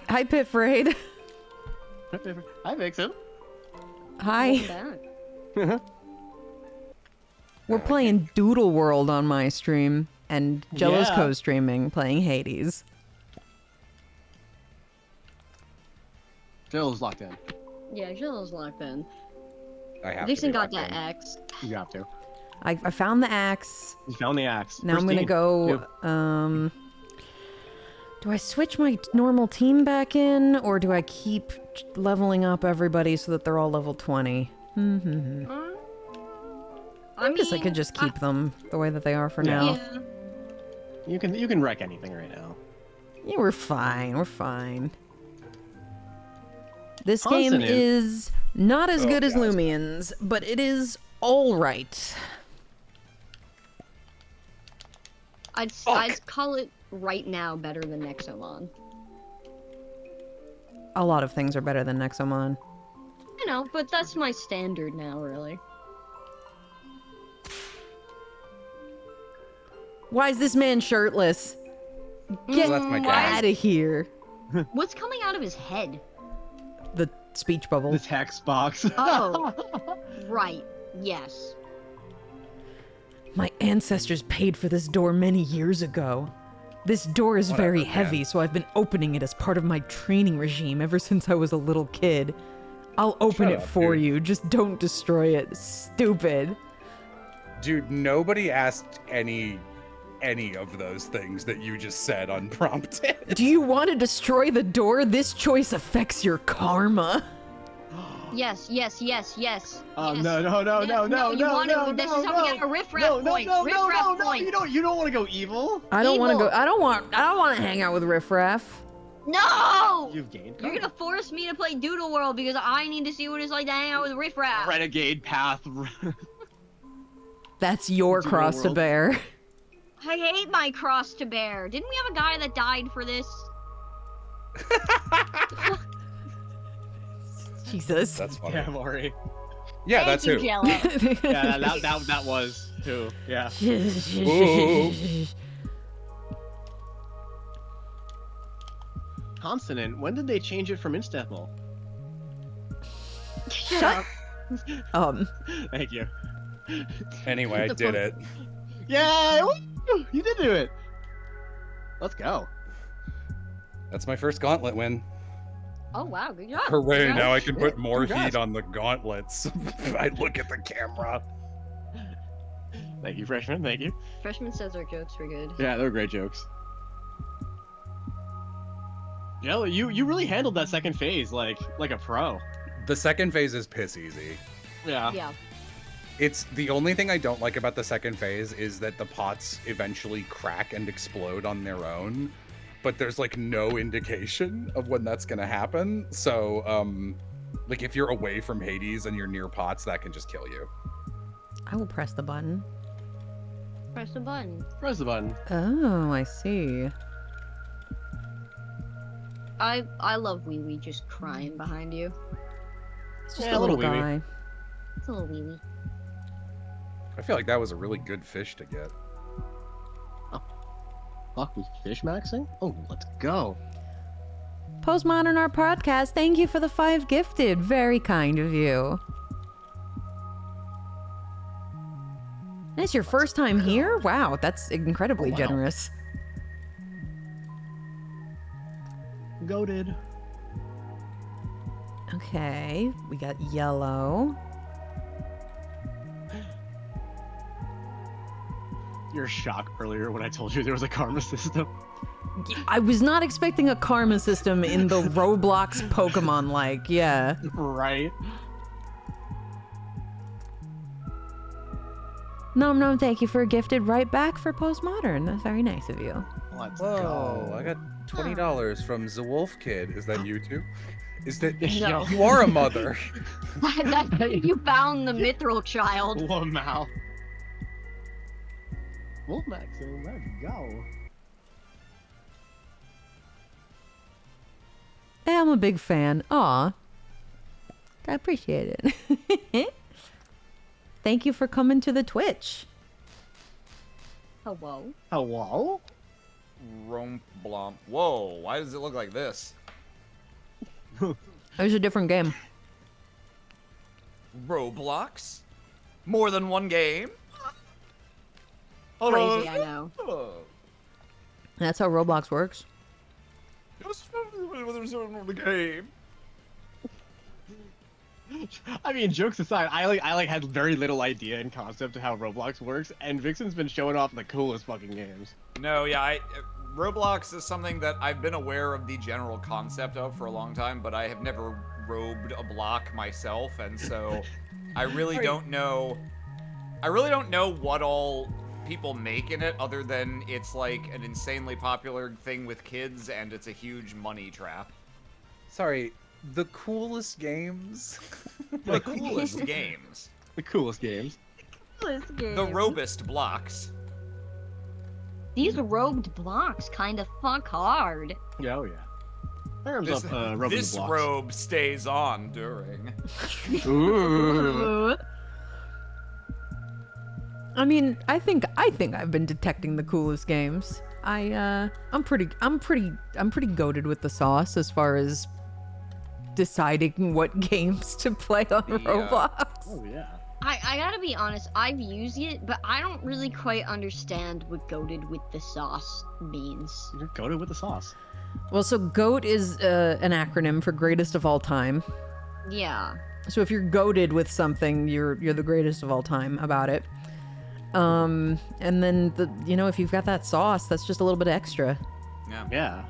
Hi, Pitfraid. Hi, Vixen. Hi. We're playing Doodle World on my stream, and Jello's Yeah. co-streaming, playing Hades. Jill's locked in. Yeah, Jill's locked in. I have Vixen to be got locked that in. axe. You have to. I found the axe. You found the axe. Now I'm gonna go, do I switch my normal team back in, or do I keep leveling up everybody so that they're all level 20? I guess I could just keep them the way that they are for now. Yeah. You can wreck anything right now. Yeah, we're fine. We're fine. This Consonant. game is not as good as God. Lumions, but it is all right. I'd call it right now better than Nexomon. A lot of things are better than Nexomon. You know, but that's my standard now, really. Why is this man shirtless? Get that's my guy. out of here. What's coming out of his head? The speech bubble. The text box. Oh, right. Yes. My ancestors paid for this door many years ago. This door is Whatever, very man. heavy, so I've been opening it as part of my training regime ever since I was a little kid. I'll open Shut it up, for dude. you, just don't destroy it. Stupid. Dude, nobody asked any of those things that you just said unprompted. Do you want to destroy the door? This choice affects your karma. Yes, yes, yes, yes. Oh yes. no! You want to. This is how we get a riffraff point. Riffraff point. You don't want to go evil. I don't want to Evil. go. I don't want to hang out with Riffraff. No! You've gained. You're gonna force me to play Doodle World because I need to see what it's like to hang out with riffraff. renegade path. That's your Doodle cross to World. bear. I hate my cross to bear. Didn't we have a guy that died for this? Jesus. That's funny. Yeah, Maury. Yeah, Thank that's you, who. Jello. Yeah, that was who. Yeah. Ooh. Consonant. When did they change it from Instable? Shut. Thank you. Anyway, I The did fun- it. Yay! Woo! You did do it. Let's go. That's my first gauntlet win. Oh wow, good job. Hooray, Good now job. I can put more Congrats. heat on the gauntlets. I look at the camera. Thank you, freshman. Thank you. Freshman says our jokes were good. Yeah, they're great jokes. Jello, you really handled that second phase like a pro. The second phase is piss easy. Yeah. Yeah. It's the only thing I don't like about the second phase is that the pots eventually crack and explode on their own, but there's like no indication of when that's gonna happen. So, like if you're away from Hades and you're near pots, that can just kill you. I will press the button. Press the button. Press the button. Oh, I see. I love Wee Wee just crying behind you. It's just Yeah, a little little wee-wee. guy. It's a little Wee Wee. I feel like that was a really good fish to get. Fuck, we fish maxing? Oh, let's go. Postmodern Art Podcast, thank you for the 5 gifted. Very kind of you. That's your first time here? Wow, that's incredibly Oh, wow. generous. Goated. Okay, we got yellow. Your shock earlier when I told you there was a karma system. I was not expecting a karma system in the Roblox Pokemon like, yeah. Right. No, thank you for a gifted right back for Postmodern. That's very nice of you. Let's Whoa, go. I got $20 from the Wolf Kid. Is that you too? Is that No. you are a mother? You found the mithril child. Lamau. Wolf maxing, let's go. Hey, I'm a big fan. Aw. I appreciate it. Thank you for coming to the Twitch. Hello. Hello? Romblomp. Whoa, why does it look like this? It's a different game. Roblox? More than one game? Crazy, I know. That's how Roblox works. The game. I mean, jokes aside, I had very little idea and concept of how Roblox works, and Vixen's been showing off the coolest fucking games. No, yeah, Roblox is something that I've been aware of the general concept of for a long time, but I have never robed a block myself, and so I really don't know. I really don't know what all people make in it, other than it's like an insanely popular thing with kids, and it's a huge money trap. Sorry, the coolest games? The coolest games. The coolest games. The robust blocks. These robed blocks kind of fuck hard. Yeah, oh yeah. Terms This, of robing this the blocks. robe stays on during. Ooh. I mean, I think I've been detecting the coolest games. I'm pretty goated with the sauce as far as deciding what games to play on Roblox. Oh yeah. I gotta be honest, I've used it, but I don't really quite understand what goated with the sauce means. You're goated with the sauce. Well, so GOAT is an acronym for greatest of all time. Yeah. So if you're goated with something, you're the greatest of all time about it. And then if you've got that sauce, that's just a little bit extra. Yeah. Yeah.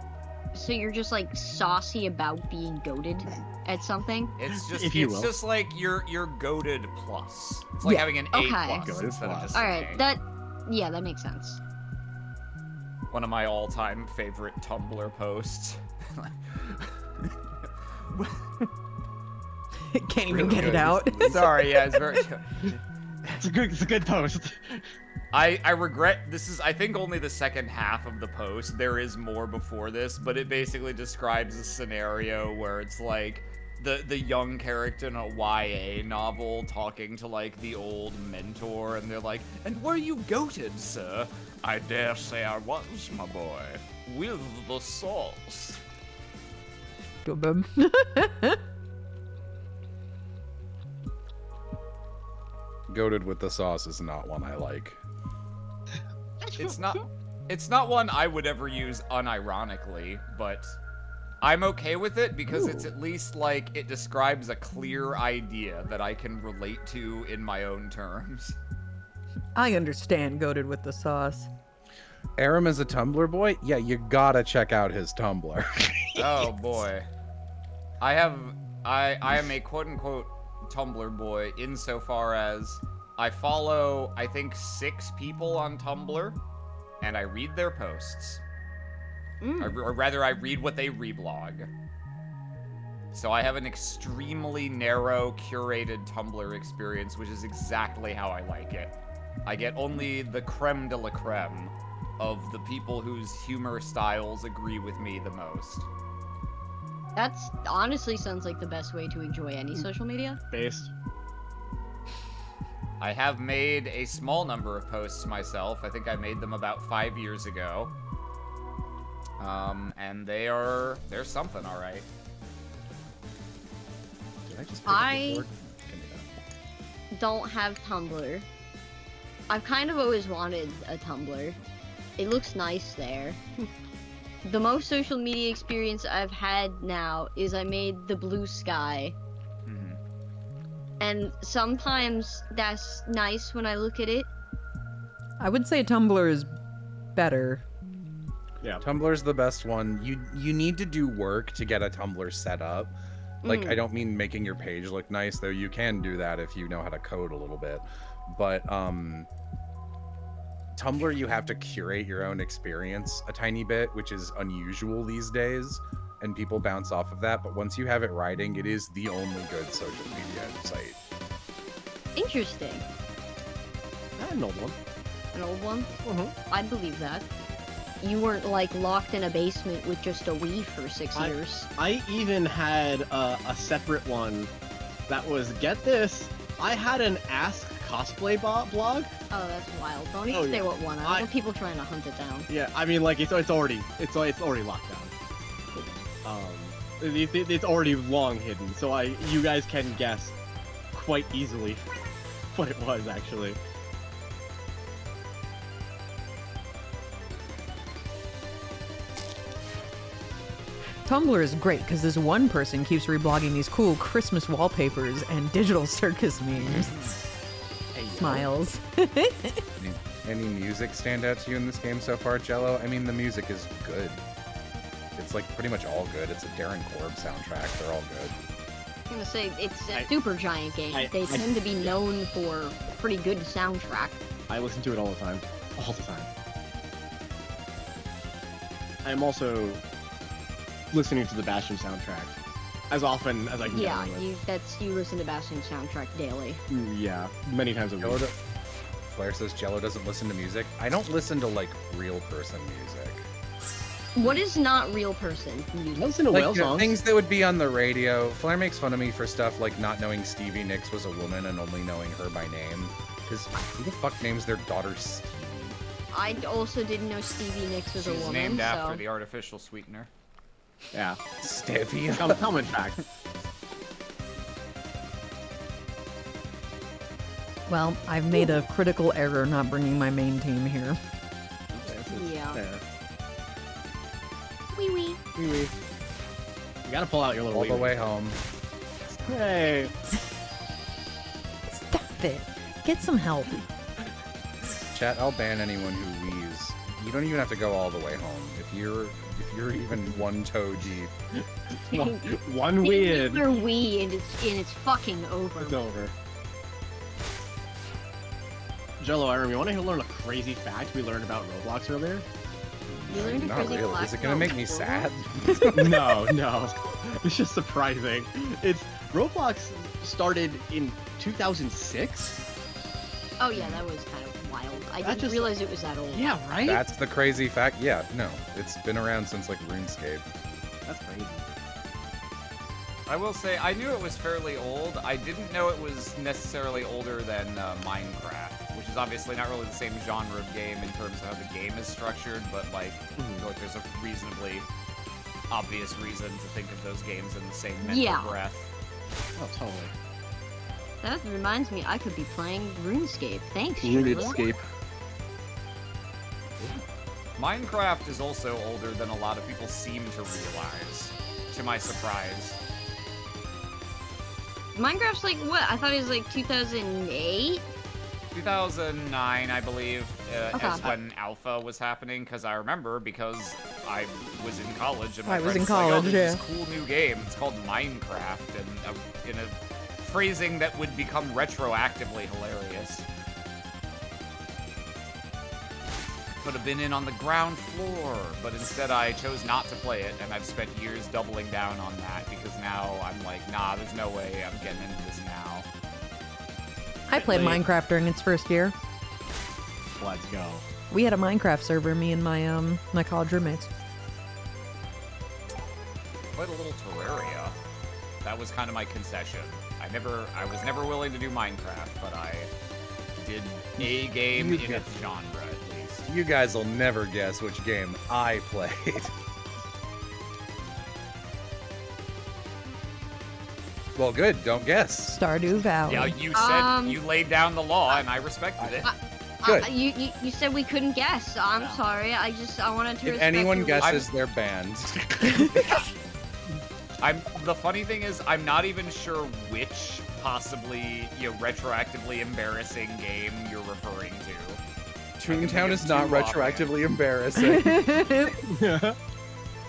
So you're just like saucy about being goated at something? It's just If you it's will. just like you're goated plus. It's like Yeah. having an Okay. A plus Goated instead of plus. just All an right, A. that makes sense. One of my all-time favorite Tumblr posts. Can't even Really get it good. out. Sorry, yeah, it's very good. It's a good post. I regret this is I think only the second half of the post. There is more before this, but it basically describes a scenario where it's like the young character in a YA novel talking to like the old mentor, and they're like, "And were you goated, sir?" "I dare say I was, my boy, with the sauce." Go, babe. Goated with the sauce is not one I like. It's not one I would ever use unironically, but I'm okay with it because it's at least like it describes a clear idea that I can relate to in my own terms. I understand goated with the sauce. Aram is a Tumblr boy? Yeah, you gotta check out his Tumblr. Oh boy. I am a quote unquote Tumblr boy insofar as I follow I think 6 people on Tumblr and I read their posts. Or rather, I read what they reblog. So I have an extremely narrow, curated Tumblr experience, which is exactly how I like it. I get only the creme de la creme of the people whose humor styles agree with me the most. That's honestly sounds like the best way to enjoy any social media. Based. I have made a small number of posts myself. I think I made them about 5 years ago. And they're something, all right. Did I just pick up the I- board? Give me that. Don't have Tumblr. I've kind of always wanted a Tumblr. It looks nice there. The most social media experience I've had now is I made the blue sky. Mhm. And sometimes that's nice when I look at it. I would say Tumblr is better. Yeah. Tumblr's the best one. You need to do work to get a Tumblr set up. Like, I don't mean making your page look nice, though you can do that if you know how to code a little bit. But Tumblr, you have to curate your own experience a tiny bit, which is unusual these days, and people bounce off of that. But once you have it writing, it is the only good social media site. Interesting. I had an old one. An old one? Mm-hmm. I'd believe that. You weren't like locked in a basement with just a Wii for 6 years. I even had a separate one that was, get this, I had an Ask Cosplay blog. Oh, that's wild. Don't even Oh, say yeah. what one. I I- don't want people trying to hunt it down. Yeah, I mean, like, it's already locked down. It's already long hidden, so you guys can guess quite easily what it was actually. Tumblr is great because this one person keeps reblogging these cool Christmas wallpapers and digital circus memes. Hey, yo. Smiles. Any music stand out to you in this game so far, Jello? I mean, the music is good. It's like pretty much all good. It's a Darren Korb soundtrack. They're all good. I'm gonna say it's a super giant game. They tend to be known for a pretty good soundtrack. I listen to it all the time. All the time. I'm also listening to the Bastion soundtrack as often as I can Yeah, get away with. you listen to Bastion's soundtrack daily. Yeah, many times a Jello week. Flair says Jello doesn't listen to music. I don't listen to like real person music. What is not real person I music? listen to Like whale songs. things that would be on the radio. Flair makes fun of me for stuff like not knowing Stevie Nicks was a woman and only knowing her by name. Because who the fuck names their daughter Stevie? I also didn't know Stevie Nicks was a She's woman, named so... after the artificial sweetener. Yeah. Stevia. Common fact. Well, I've made a critical error not bringing my main team here. Yeah. There. Wee wee. Wee wee. You gotta pull out your little All the wee-wee. way home. Hey. Stop it. Get some help. Chat, I'll ban anyone who wheezes. You don't even have to go all the way home. If you're even one toe deep. One weird. Another wee and it's fucking over. It's over. Jello, Iron, you want to learn a crazy fact we learned about Roblox earlier? You learned a Not crazy really. fact Is it gonna about make me Roblox? sad? No. It's just surprising. It's Roblox started in 2006. Oh yeah, that was kind of wild. I That didn't just- realize it was that old. Yeah, right. That's the crazy fact. Yeah, no. It's been around since like RuneScape. That's crazy. I will say, I knew it was fairly old. I didn't know it was necessarily older than Minecraft, which is obviously not really the same genre of game in terms of how the game is structured, but like, I feel like there's a reasonably obvious reason to think of those games in the same mental Yeah. breath. Oh, totally. That reminds me, I could be playing RuneScape. Thanks, Sheila. Minecraft is also older than a lot of people seem to realize, to my surprise. Minecraft's like what? I thought it was like 2008. 2009, I believe, Okay. is when Alpha was happening, because I remember, because I was in college, and my I was friends in were like, college, oh, there's yeah. this cool new game, it's called Minecraft, and in a phrasing that would become retroactively hilarious. Could have been in on the ground floor, but instead I chose not to play it, and I've spent years doubling down on that, because now I'm like, nah, there's no way I'm getting into this now. I played Minecraft during its first year. Let's go. We had a Minecraft server, me and my college roommates. Played a little Terraria. That was kind of my concession. I was never willing to do Minecraft, but I did a game in its genre, at least. You guys will never guess which game I played. Well, good. Don't guess. Stardew Valley. Yeah, you said you laid down the law, and I respected it. Good. You said we couldn't guess. I'm sorry. I wanted to. If respect anyone your guesses, they're banned. The funny thing is, I'm not even sure which possibly, retroactively embarrassing game you're referring to. Toontown is not two offhand. retroactively embarrassing.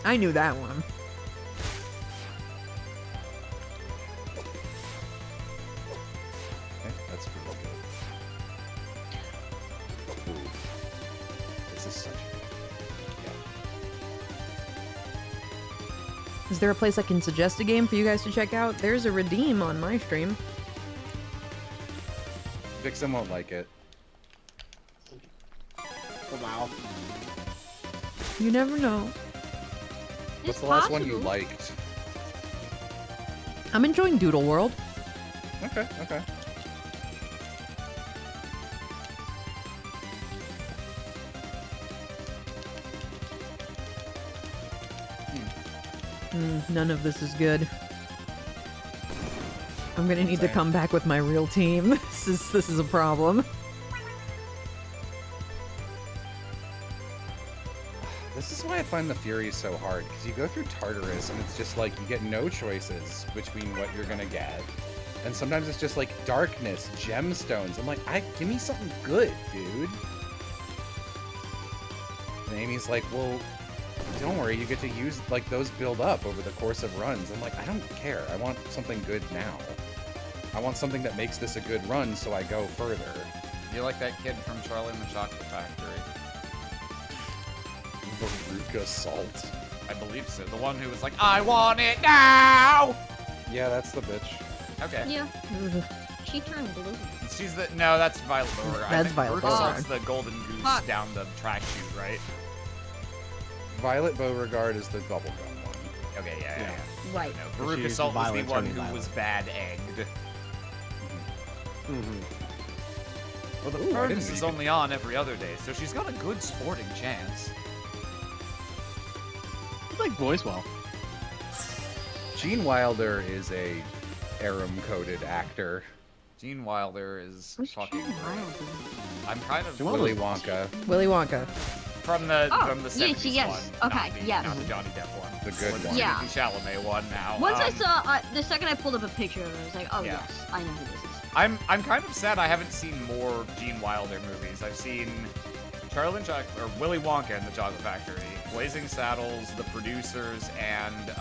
I knew that one. Okay, that's real good. Ooh. This is such Is there a place I can suggest a game for you guys to check out? There's a redeem on my stream. Vixen won't like it. Oh, wow. You never know. What's the last one you liked? I'm enjoying Doodle World. Okay, okay. None of this is good. I'm gonna need to Same. come back with my real team. This is a problem. This is why I find the Fury so hard, because you go through Tartarus and it's just like you get no choices between what you're gonna get. And sometimes it's just like darkness, gemstones. I'm like, give me something good, dude. And Amy's like, well, don't worry, you get to use like those build up over the course of runs. I'm like, I don't care. I want something good now. I want something that makes this a good run so I go further. You're like that kid from Charlie and the Chocolate Factory. Veruca Salt. I believe so. The one who was like, I want it now! Yeah, that's the bitch. Okay. Yeah. She turned blue. She's the... No, that's Violet Beauregard. That's I think Violet Veruca Beauregard. Salt's the golden goose Fuck. down the track chute, right? Violet Beauregard is the bubblegum one. Okay, yeah. Right. No, Veruca She's Salt was the Violet one turning who was violet. bad-egged. Well, the Ooh, I didn't furnace is even- only on every other day, so she's got a good sporting chance. It's like voice well. Gene Wilder is a Aram-coded actor. Gene Wilder is Who's fucking Gene great. Wilder? I'm kind of... Willy Wonka, Willy Wonka. From the Oh, 70s yes, one. okay, not the, yes. Not the Johnny Depp one. the good The one. Yeah. Timothy Chalamet one now. Once I saw, the second I pulled up a picture of it, I was like, oh Yeah. yes, I know who this is. I'm kind of sad I haven't seen more Gene Wilder movies. I've seen Charlie and or Willy Wonka and the Chocolate Factory, Blazing Saddles, The Producers, and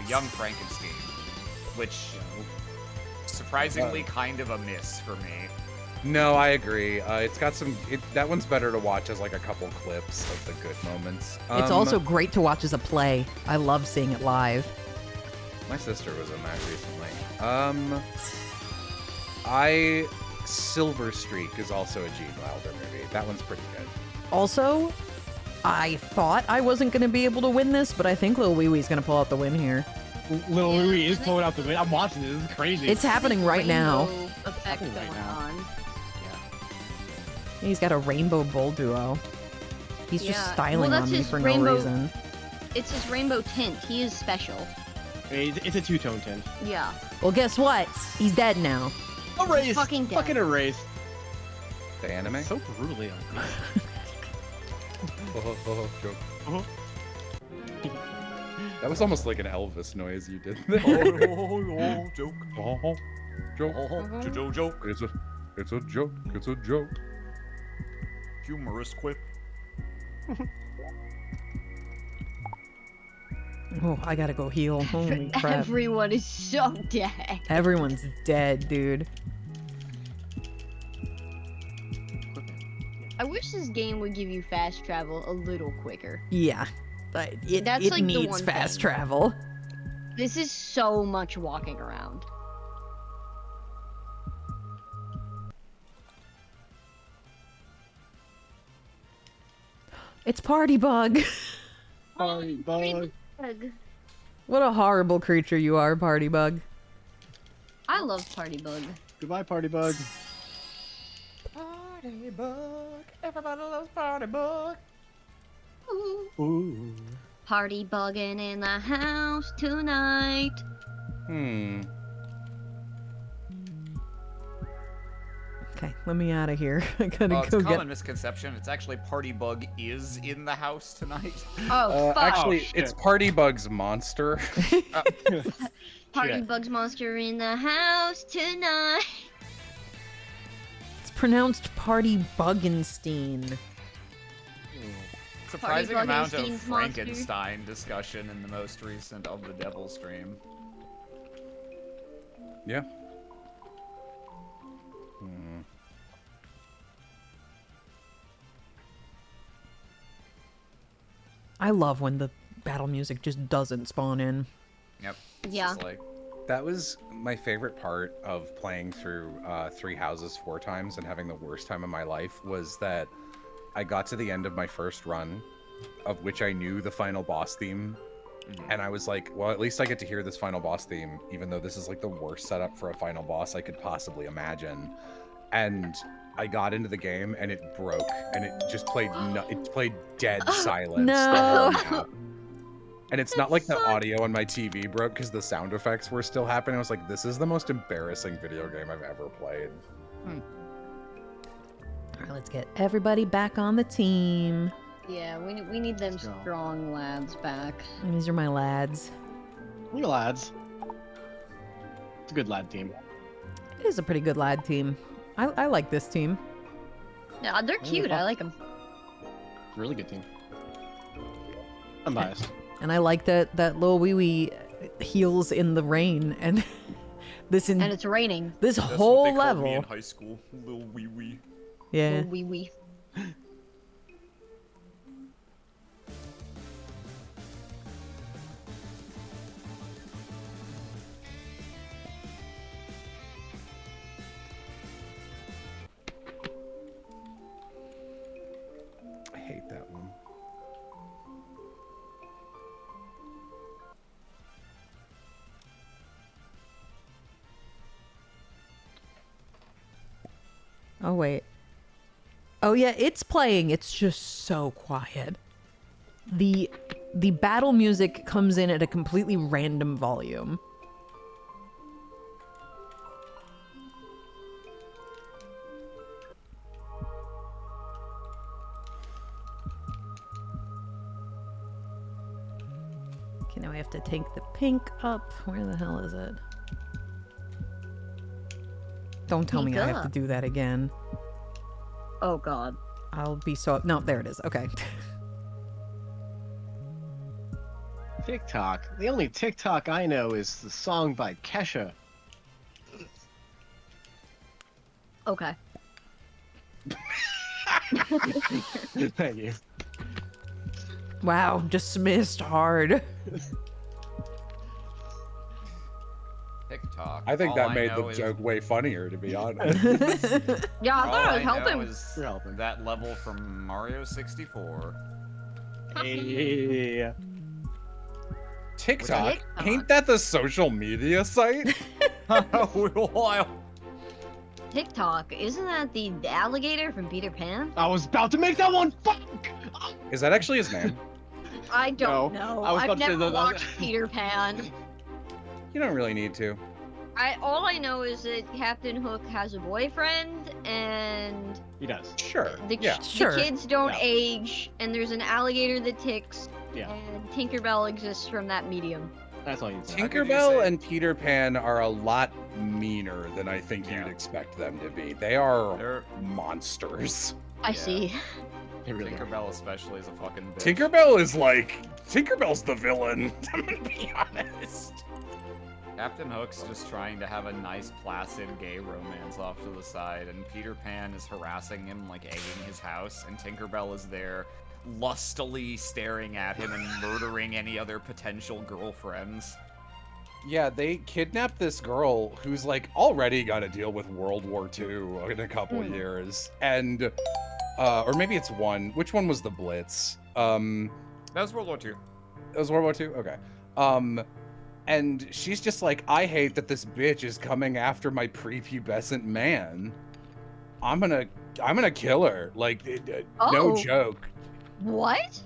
Young Frankenstein, which surprisingly kind of a miss for me. No, I agree. It's got some. That one's better to watch as like a couple clips of the good moments. It's also great to watch as a play. I love seeing it live. My sister was in that recently. Silver Streak is also a Gene Wilder movie. That one's pretty good. Also, I thought I wasn't going to be able to win this, but I think Lil Wee Wee's going to pull out the win here. Little Louie is pulling out the win. I'm watching this. This is crazy. It's happening right now. Rainbow effect Happening right going now. on. He's got a rainbow bull duo. He's just Yeah, styling well, on that's me his for no rainbow- reason. It's his rainbow tint. He is special. It's a two-tone tint. Yeah. Well, guess what? He's dead now. Erase. Fucking dead. Fucking erase. The anime. So brutally ugly. Joke. Uh-huh. That was almost like an Elvis noise you did there. Joke. Joke. Joke. It's a joke. It's a joke. Humorous quip. Oh, I gotta go heal. Holy crap. Everyone is so dead. Everyone's dead, dude. I wish this game would give you fast travel a little quicker. Yeah. It That's, like, the needs one fast thing. travel. This is so much walking around. It's Party Bug. Bye. Bye. What a horrible creature you are, Party Bug. I love Party Bug. Goodbye, party bug. Party bug. Everybody loves Party bug. Ooh. Ooh. Party bugging in the house tonight. Okay, let me out of here. I gotta Well, it's go a common get. misconception. It's actually Party Bug is in the house tonight. Oh, fuck. Actually, shit. it's Party Bug's monster. Party shit. Bug's monster in the house tonight. It's pronounced Party Buggenstein. Surprising amount of Bugenstein's monster. Frankenstein discussion in the most recent of the Devil stream. Yeah. I love when the battle music just doesn't spawn in. Yep. It's Yeah. just like, That was my favorite part of playing through Three Houses 4 times and having the worst time of my life was that I got to the end of my first run, of which I knew the final boss theme, and I was like, well, at least I get to hear this final boss theme, even though this is like the worst setup for a final boss I could possibly imagine. And I got into the game and it broke, and it just played it played dead silence. No. the whole map. And it's not like the audio on my TV broke because the sound effects were still happening. I was like, this is the most embarrassing video game I've ever played. All right, let's get everybody back on the team. Yeah, we need them Let's go. strong lads back. These are my lads. We're lads. It's a good lad team. It is a pretty good lad team. I like this team. Yeah, they're cute. I like them. Really good team. I'm biased. And I like that Lil Wee Wee heals in the rain and And it's raining. this That's whole what they called me level. in high school, Lil Wee Wee. Yeah. Wee wee. I hate that one. Oh wait. Oh yeah, it's playing. It's just so quiet. The battle music comes in at a completely random volume. Okay, now we have to take the pink up. Where the hell is it? Don't tell me I have to up. do that again. Oh god. I'll be so... No, there it is. Okay. TikTok. The only TikTok I know is the song by Kesha. Okay. Thank you. Wow, dismissed hard. TikTok. I think All that I made know the is- joke way funnier, to be honest. Yeah, I All thought I I was know helping. is You're helping. that level from Mario 64. Hey. TikTok? TikTok? Ain't that the social media site? Wild. TikTok, isn't that the alligator from Peter Pan? I was about to make that one. Fuck. Is that actually his name? I don't No, know. I was I've about to say never that- watched Peter Pan. You don't really need to. All I know is that Captain Hook has a boyfriend, and He does. Sure. the, Yeah. Sure. the kids don't Yeah. age, and there's an alligator that ticks, Yeah. and Tinkerbell exists from that medium. That's all you need to know. How could you Tinkerbell say- and Peter Pan are a lot meaner than I think Yeah. you'd expect them to be. They are They're- monsters. I Yeah. see. They really are. Tinkerbell especially is a fucking bitch. Tinkerbell is like... Tinkerbell's the villain. I'm gonna be honest. Captain Hook's just trying to have a nice, placid gay romance off to the side, and Peter Pan is harassing him, like egging his house, and Tinkerbell is there lustily staring at him and murdering any other potential girlfriends. Yeah, they kidnapped this girl who's like already got to deal with World War II in a couple years, and or maybe it's one. Which one was the Blitz? That was World War II. It was World War II. Okay. And she's just like, I hate that this bitch is coming after my prepubescent man. I'm gonna kill her. Like, no Oh. joke. What?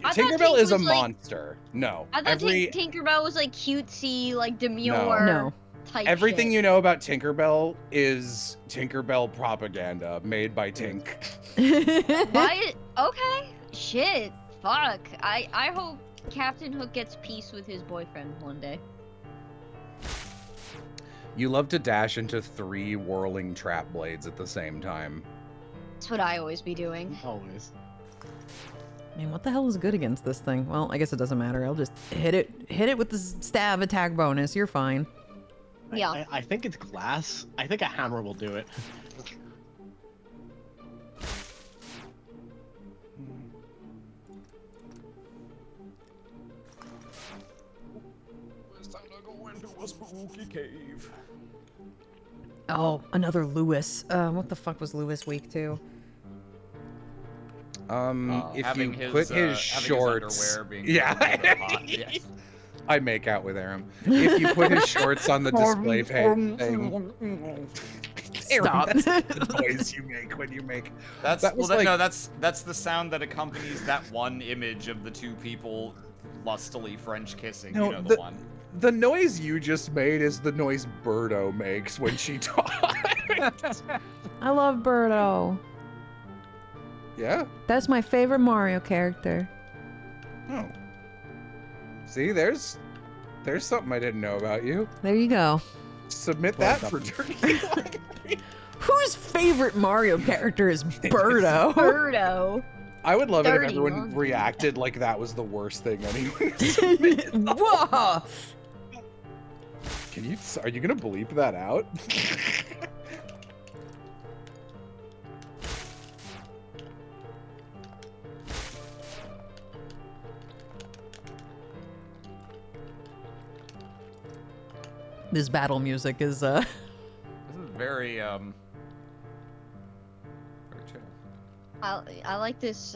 I thought Tinkerbell Tink is a was, like- monster. No. I thought Tinkerbell was like cutesy, like demure No. type Everything shit. you know about Tinkerbell is Tinkerbell propaganda made by Tink. Why? Okay. Shit. Fuck. I hope Captain Hook gets peace with his boyfriend one day. You love to dash into 3 whirling trap blades at the same time. That's what I always be doing. Always. I mean, what the hell is good against this thing? Well, I guess it doesn't matter. I'll just hit it with the stab attack bonus. You're fine. Yeah. I think it's glass. I think a hammer will do it. It's time to go into a spooky cave. Oh, another Lewis. What the fuck was Lewis week 2? If you Having put his having shorts, underwear being yeah, thrown into the pot, yes. I make out with Aram. If you put his shorts on the display thing, Aram, Stop. that's the noise you make when you make. That's That was well, like- no, that's the sound that accompanies that one image of the two people lustily French kissing. No, You know the one. The noise you just made is the noise Birdo makes when she talks. I love Birdo. Yeah? That's my favorite Mario character. Oh. See, there's something I didn't know about you. There you go. Submit Well that for done. Dirty. Whose favorite Mario character is Birdo? Birdo. I would love it if Dirty everyone monkey. reacted like that was the worst thing anyone submitted. Whoa! Are you gonna bleep that out? This battle music is This is very very chill. I like this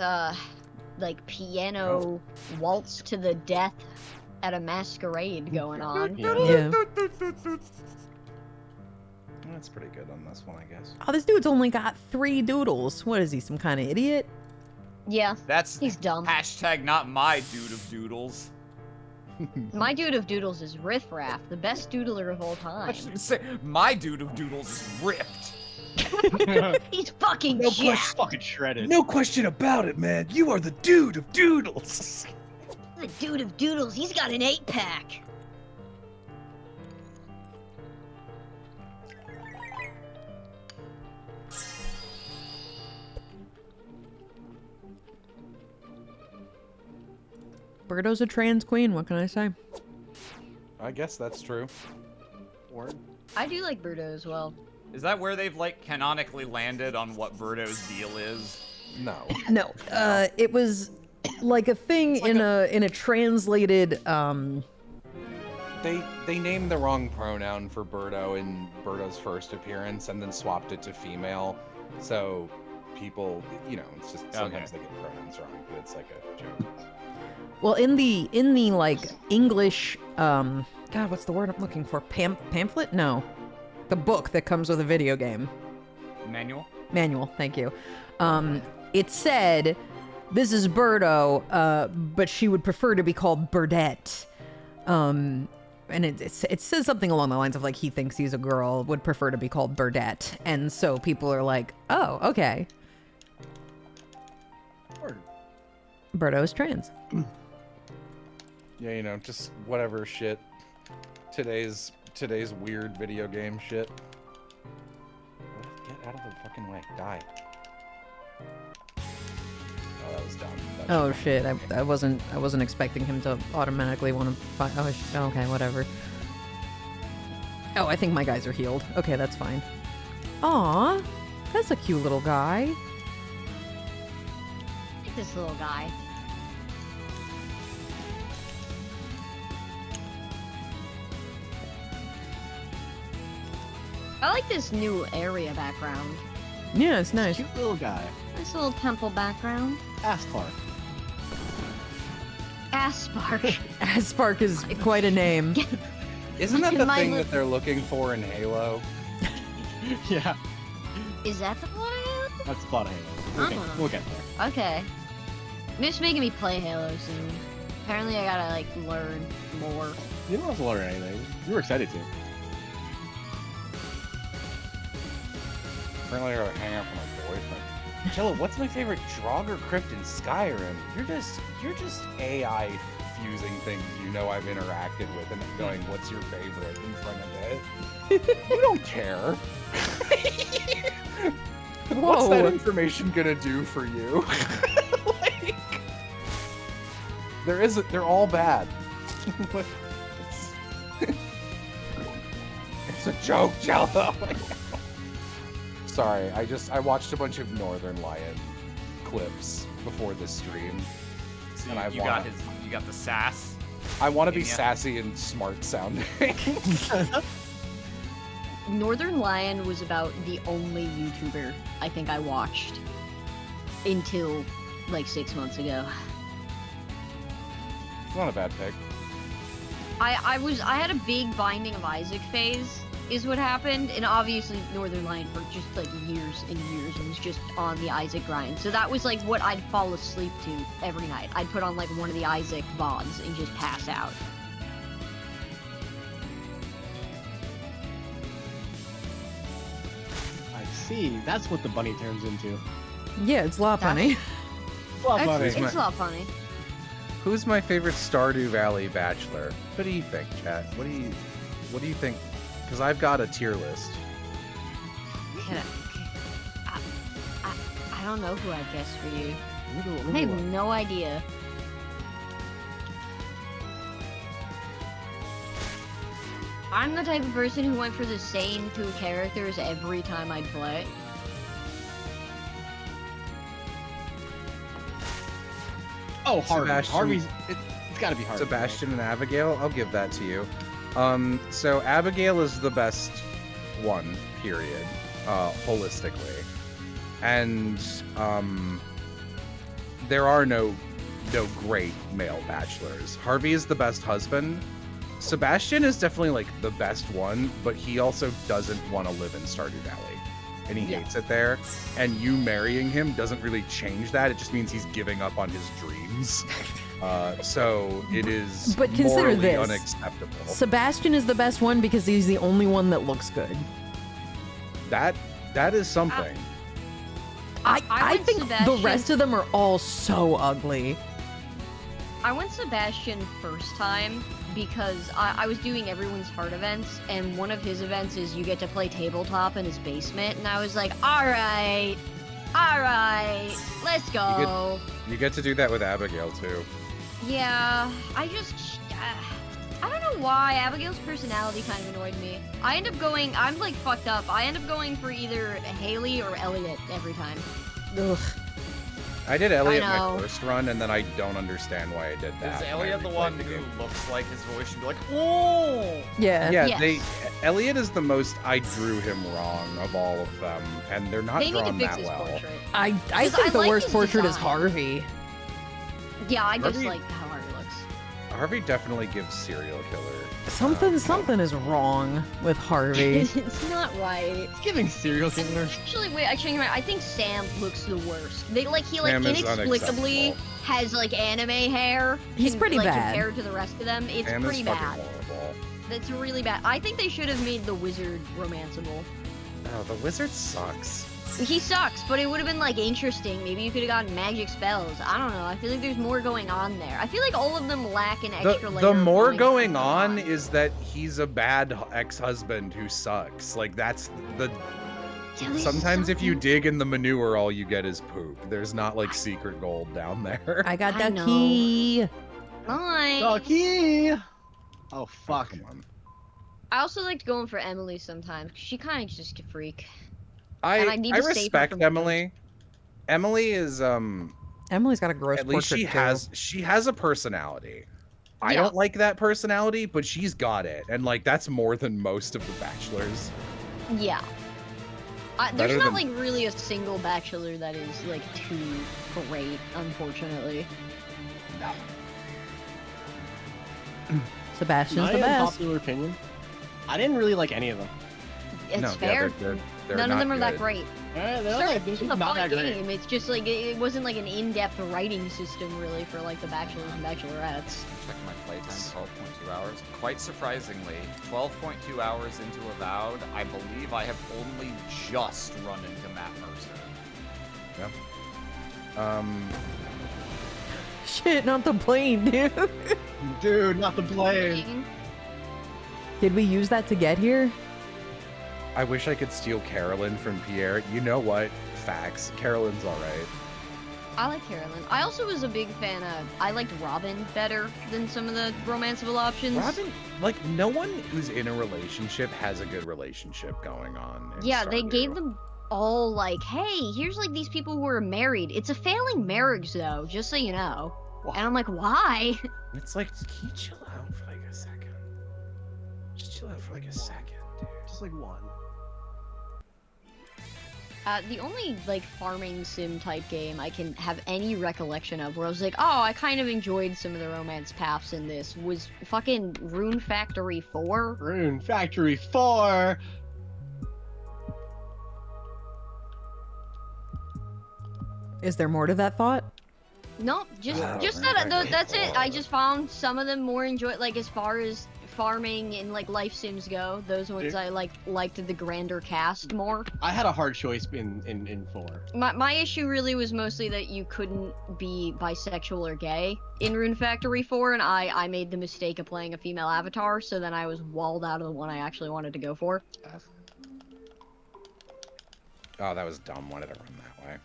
like piano waltz to the death at a masquerade going on. yeah. That's pretty good on this one, I guess. Oh, this dude's only got 3 doodles. What is he, some kind of idiot? Yeah, That's he's dumb. hashtag not my dude of doodles. My dude of doodles is Riff Raff, the best doodler of all I time. should say my dude of doodles is ripped. He's fucking No jacked. question, fucking shredded. No question about it, man. You are the dude of doodles. The dude of doodles, he's got an 8-pack. Birdo's a trans queen, what can I say? I guess that's true. Word. I do like Birdo as well. Is that where they've like canonically landed on what Birdo's deal is? No. No, it was like a thing in a translated They named the wrong pronoun for Birdo in Birdo's first appearance and then swapped it to female. So people, it's just sometimes they get pronouns wrong, but it's like a joke. well in the like English God, what's the word I'm looking for? Pamphlet? No. The book that comes with a video game. Manual? Thank you. It said, this is Birdo, but she would prefer to be called Birdette. And it says something along the lines of like, he thinks he's a girl, would prefer to be called Birdette. And so people are like, oh, okay. Word. Birdo is trans. Yeah, just whatever shit. Today's weird video game shit. Get out of the fucking way. Die. Oh, that was dumb. Oh shit, I wasn't expecting him to automatically want to fight. Oh, okay, whatever. Oh, I think my guys are healed. Okay, that's fine. Aw, that's a cute little guy. Look at this little guy. I like this new area background. Yeah, it's nice. Cute little guy. Nice little temple background. Aspark. Aspark. Aspark is quite a name. Isn't that the My thing li- that they're looking for in Halo? Yeah, Is that the one I that's the plot of Halo. We'll get there. Okay. Just making me play Halo soon. Apparently I gotta like learn more. You don't have to learn anything. You were excited to. Apparently, I gotta hang out with my boyfriend. Jello, what's my favorite Draugr crypt in Skyrim? You're just AI fusing things I've interacted with and going, what's your favorite in front of it? You don't care. What's that information gonna do for you? Like, they're all bad. It's a joke, Jello. Sorry, I watched a bunch of Northern Lion clips before this stream. So And I you wanna- got the sass. I want to be Yeah. sassy and smart sounding. Northern Lion was about the only YouTuber I think I watched until like 6 months ago. It's not a bad pick. I had a big Binding of Isaac phase is what happened, and obviously Northern Lion for just like years and years was just on the Isaac grind. So that was like what I'd fall asleep to every night. I'd put on like one of the Isaac VODs and just pass out. I see. That's what the bunny turns into. Yeah, it's a lot funny. Well, bunny. It's a lot funny. Who's my favorite Stardew Valley bachelor? What do you think, chat? What do you think? Because I've got a tier list. I don't know who I'd guess for you. I have no idea. I'm the type of person who went for the same 2 characters every time I'd play. Oh, Harvey. Sebastian. Harvey's. It's got to be Harvey. Sebastian and Abigail, I'll give that to you. So Abigail is the best one, period, holistically. And there are no great male bachelors. Harvey is the best husband. Sebastian is definitely like the best one, but he also doesn't want to live in Stardew Valley. And he hates it there. And you marrying him doesn't really change that. It just means he's giving up on his dreams. So it is But consider morally this. unacceptable. Sebastian is the best one because he's the only one that looks good. That is something. I went think the Sebastian- rest of them are all so ugly. I went Sebastian first time because I was doing everyone's heart events, and one of his events is you get to play tabletop in his basement, and I was like, alright, let's go. You get to do that with Abigail too. Yeah, I don't know why. Abigail's personality kind of annoyed me. I'm like fucked up. I end up going for either Haley or Elliot every time. Ugh. I did Elliot know. my first run, and then I don't understand why I did that. Is when I Elliot the replayed one the who game. looks like his voice should be like, oh? Yeah. Yeah, Yes. Elliot is the most I drew him wrong of all of them, and they're not They need to drawn fix that his well. portrait. I 'Cause think I the like worst his portrait is design. Harvey. Yeah, I just Harvey- like how Harvey looks. Harvey definitely gives serial killer. Something is wrong with Harvey. It's not right. It's giving serial killer. Actually, wait, I changed my. I think Sam looks the worst. He Sam is inexplicably unacceptable. has like anime hair. He's pretty bad. Compared to the rest of them. It's Sam pretty is fucking bad. horrible. That's really bad. I think they should have made the wizard romanceable. Oh, the wizard sucks. He sucks, but it would have been like interesting. Maybe you could have gotten magic spells. I don't know. I feel like there's more going on there. I feel like all of them lack an extra layer. The of more going going on is that he's a bad ex-husband who sucks. Like that's the. Yeah, there's Sometimes if you something- dig in the manure, all you get is poop. There's not like secret gold down there. I got I that know. key. Nice. Ducky! Oh, fuck. Come on. I also liked going for Emily sometimes. She kind of just a freak. And I I need to save her respect from Emily. Emily is Emily's got a gross at least portrait she has a personality. I Yeah. don't like that personality, but she's got it, and like that's more than most of the bachelors. Yeah. There's Better not than- like really a single bachelor that is like too great, unfortunately. No. too. Sebastian's My the best. unpopular opinion. I didn't really like any of them. It's no, fair. Yeah, they're None of not them are that good. great. They're It's a not fun that great. game. It's just like it wasn't like an in-depth writing system really for like the bachelors and bachelorettes. Check my playtime, 12.2 hours. Quite surprisingly, 12.2 hours into Avowed, I believe I have only just run into Matt Mercer. Shit, not the plane, dude. Dude, not the plane. Did we use that to get here? I wish I could steal Carolyn from Pierre. You know what? Facts. Carolyn's all right. I like Carolyn. I also was a big fan of. I liked Robin better than some of the romanceable options. Robin, like no one who's in a relationship has a good relationship going on. in Yeah, they Stardew. gave them all like, hey, here's like these people who are married. It's a failing marriage though, just so you know. And I'm like, why? It's like, can you chill out for like a second? Just chill out for like a second, dude. Just like one. The only like farming sim type game I can have any recollection of where I was like, oh, I kind of enjoyed some of the romance paths in this was fucking Rune Factory 4. Rune Factory 4. Is there more to that thought? No, just Yeah, just Rune that. Factory That's it. I 4. just found some of them more like as far as farming and like life sims go. Those ones I liked the grander cast more. I had a hard choice in 4. My issue really was mostly that you couldn't be bisexual or gay in Rune Factory 4, and I made the mistake of playing a female avatar, so then I was walled out of the one I actually wanted to go for. Oh, that was dumb. Why did I run that way?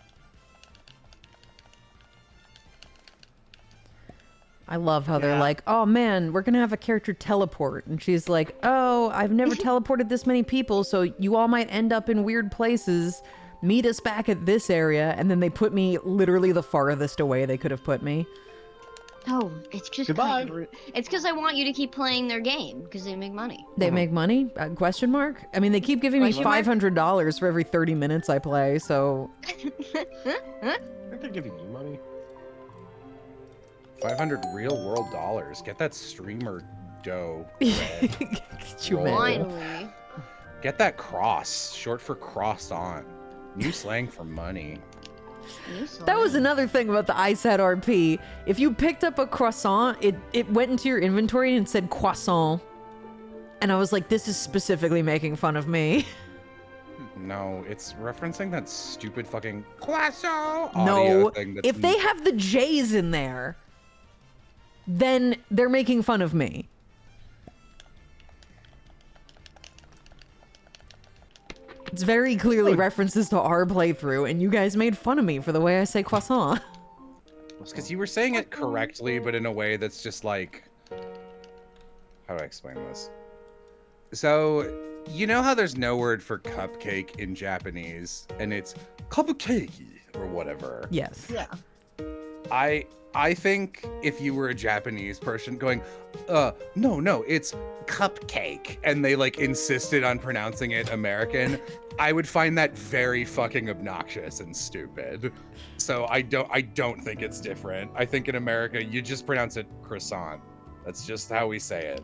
I love how they're Yeah. like, oh man, we're gonna have a character teleport. And she's like, oh, I've never teleported this many people, so you all might end up in weird places. Meet us back at this area. And then they put me literally the farthest away they could have put me. Oh, it's just Goodbye. kind of rude. It's because I want you to keep playing their game, because they make money. They make money? Question mark? I mean, they keep giving me Question mark? $500 for every 30 minutes I play, so... Aren't they giving you money? 500 real world dollars. Get that streamer dough. Get you Roll. mad. Finally. Get that cross, short for croissant. New slang for money. That was another thing about the iSat RP. If you picked up a croissant, it went into your inventory and it said croissant. And I was like, this is specifically making fun of me. No, it's referencing that stupid fucking croissant No, audio thing. That's if they have the J's in there, then they're making fun of me. It's very clearly references to our playthrough, and you guys made fun of me for the way I say croissant. It's because you were saying it correctly, but in a way that's just like... How do I explain this? So, you know how there's no word for cupcake in Japanese, and it's cupcake or whatever? Yes. Yeah. I think if you were a Japanese person going, no, it's cupcake, and they like insisted on pronouncing it American, I would find that very fucking obnoxious and stupid. So I don't think it's different. I think in America you just pronounce it croissant. That's just how we say it.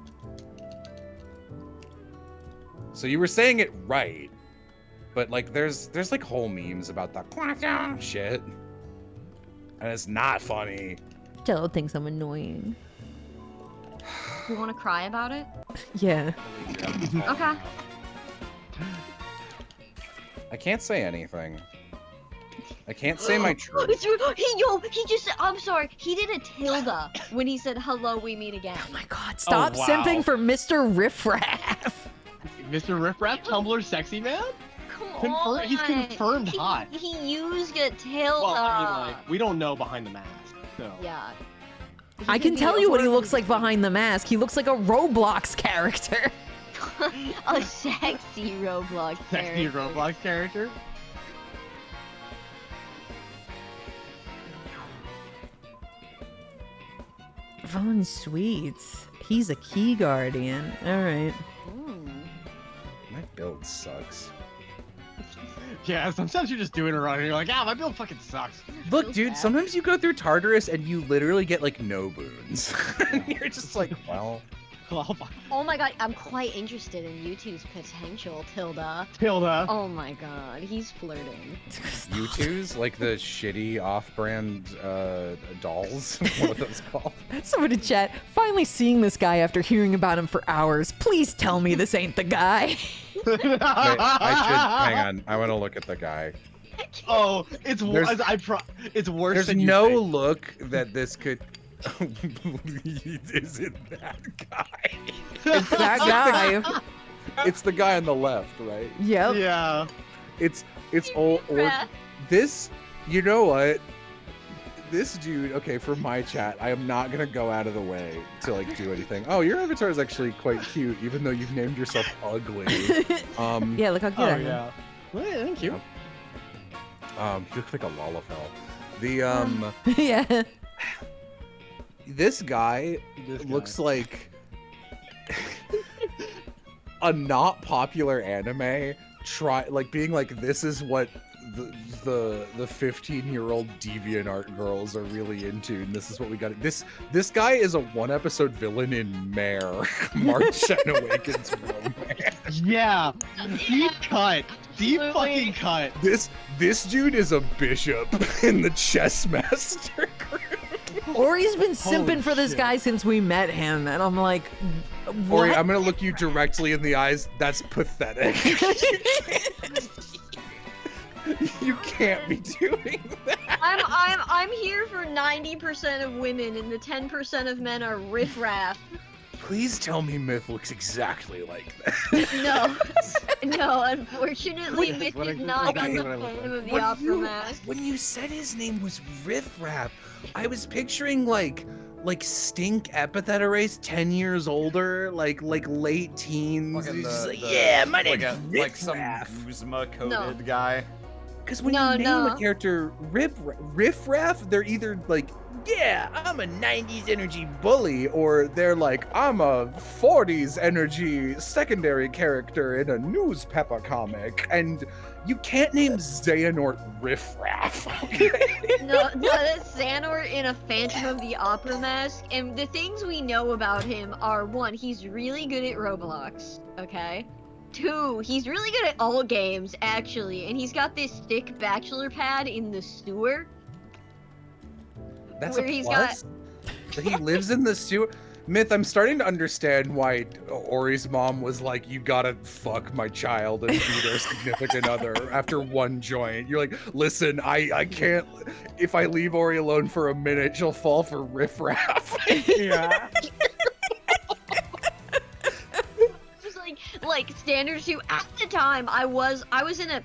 So you were saying it right, but like there's like whole memes about the croissant shit. And it's not funny. Jill thinks I'm annoying. You want to cry about it? Yeah. Okay. I can't say anything. I can't say my truth. He just, I'm sorry, he did a tilde when he said, hello, we meet again. Oh my god, stop wow. simping for Mr. Riffraff. Mr. Riffraff, Tumblr sexy man? Come on. He's confirmed hot. He used a tilde. Well, I mean, like, we don't know behind the mask, so. Yeah. I can tell you what he looks like behind the mask. He looks like a Roblox character. A sexy Roblox Sexy character. Roblox character? Von Sweets. He's a key guardian. All right. My build sucks. Yeah, sometimes you're just doing it wrong and you're like, my build fucking sucks. Look, Feels dude, bad. sometimes you go through Tartarus and you literally get like no boons. And you're just like, well, Oh my god, I'm quite interested in YouTube's potential, tilde. Tilda. Oh my god, he's flirting. U2s, like the shitty off-brand dolls. What are those called? Someone in chat, finally seeing this guy after hearing about him for hours. Please tell me this ain't the guy. Wait, I should hang on. I want to look at the guy. Oh, it's There's- it's worse There's than you no think. look that this could. Is it that guy? It's that guy. It's the guy on the left, right? Yep. Yeah. It's old. Or, this, you know what? This dude. Okay, for my chat, I am not gonna go out of the way to like do anything. Oh, your avatar is actually quite cute, even though you've named yourself ugly. Yeah, look how cute Oh I am. yeah. Well, thank you. You look like a Lalafell. The Yeah. this guy This guy. looks like a not popular anime being like, this is what the 15-year-old DeviantArt girls are really into, and this is what we got. This guy is a 1-episode villain in Mare, March and Awakens romance. Yeah, deep cut, deep Absolutely. fucking cut. This dude is a bishop in the chess master group. Ori's been simping Holy for this shit. guy since we met him, and I'm like, Ori, what? I'm gonna look you directly in the eyes. That's pathetic. You can't be doing that. I'm here for 90% of women, and the 10% of men are riffraff. Please tell me Myth looks exactly like that. No, unfortunately, Myth What is I- not exactly in the what I look fame like. of the opera mask. When you said his name was Riff Raff, I was picturing like stink epithet erase 10 years older, like late teens. Fucking He's just like, the- yeah, my name's like some Riff-Raff. Guzma coded No. guy. Because when No, you name no. a character Riff Raff, they're either like, yeah, I'm a 90s energy bully, or they're like, I'm a 40s energy secondary character in a newspaper comic. And you can't name Xehanort Riff Raff. No, that's Xanort in a Phantom of the Opera mask, and the things we know about him are, 1, he's really good at Roblox, okay? 2, he's really good at all games, actually, and he's got this thick bachelor pad in the sewer. That's Where a he's plus? That he lives in the sewer? Myth, I'm starting to understand why Ori's mom was like, you gotta fuck my child and be their significant other after one joint. You're like, listen, I can't, if I leave Ori alone for a minute, she'll fall for riffraff. Yeah. Just like standard suit. At the time, I was in a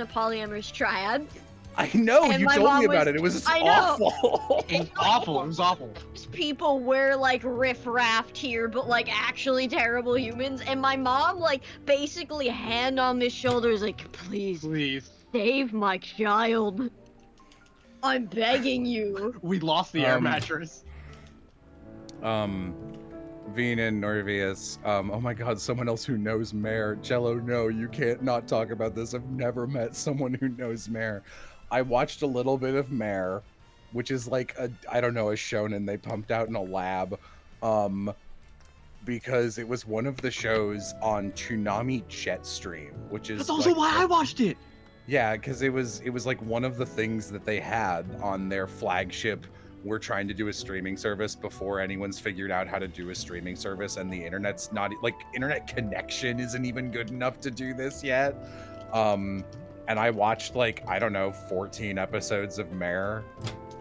polyamorous triad. I know, And you my told me mom about was- it. It was I know. awful. It was awful. It was awful. People were like riff-raff here, but like actually terrible humans. And my mom, like, basically hand on the shoulders, like, please Please. save my child. I'm begging you. We lost the air Um, mattress. Venan, Norvius, oh my god, someone else who knows Mare. Jello, no, you can't not talk about this. I've never met someone who knows Mare. I watched a little bit of Mare, which is like I don't know, a shonen they pumped out in a lab, because it was one of the shows on Toonami Jetstream, which is That's also like why I watched it. yeah, because it was like one of the things that they had on their flagship. We're trying to do a streaming service before anyone's figured out how to do a streaming service, and the internet's not like internet connection isn't even good enough to do this yet. And I watched like, I don't know, 14 episodes of Mare,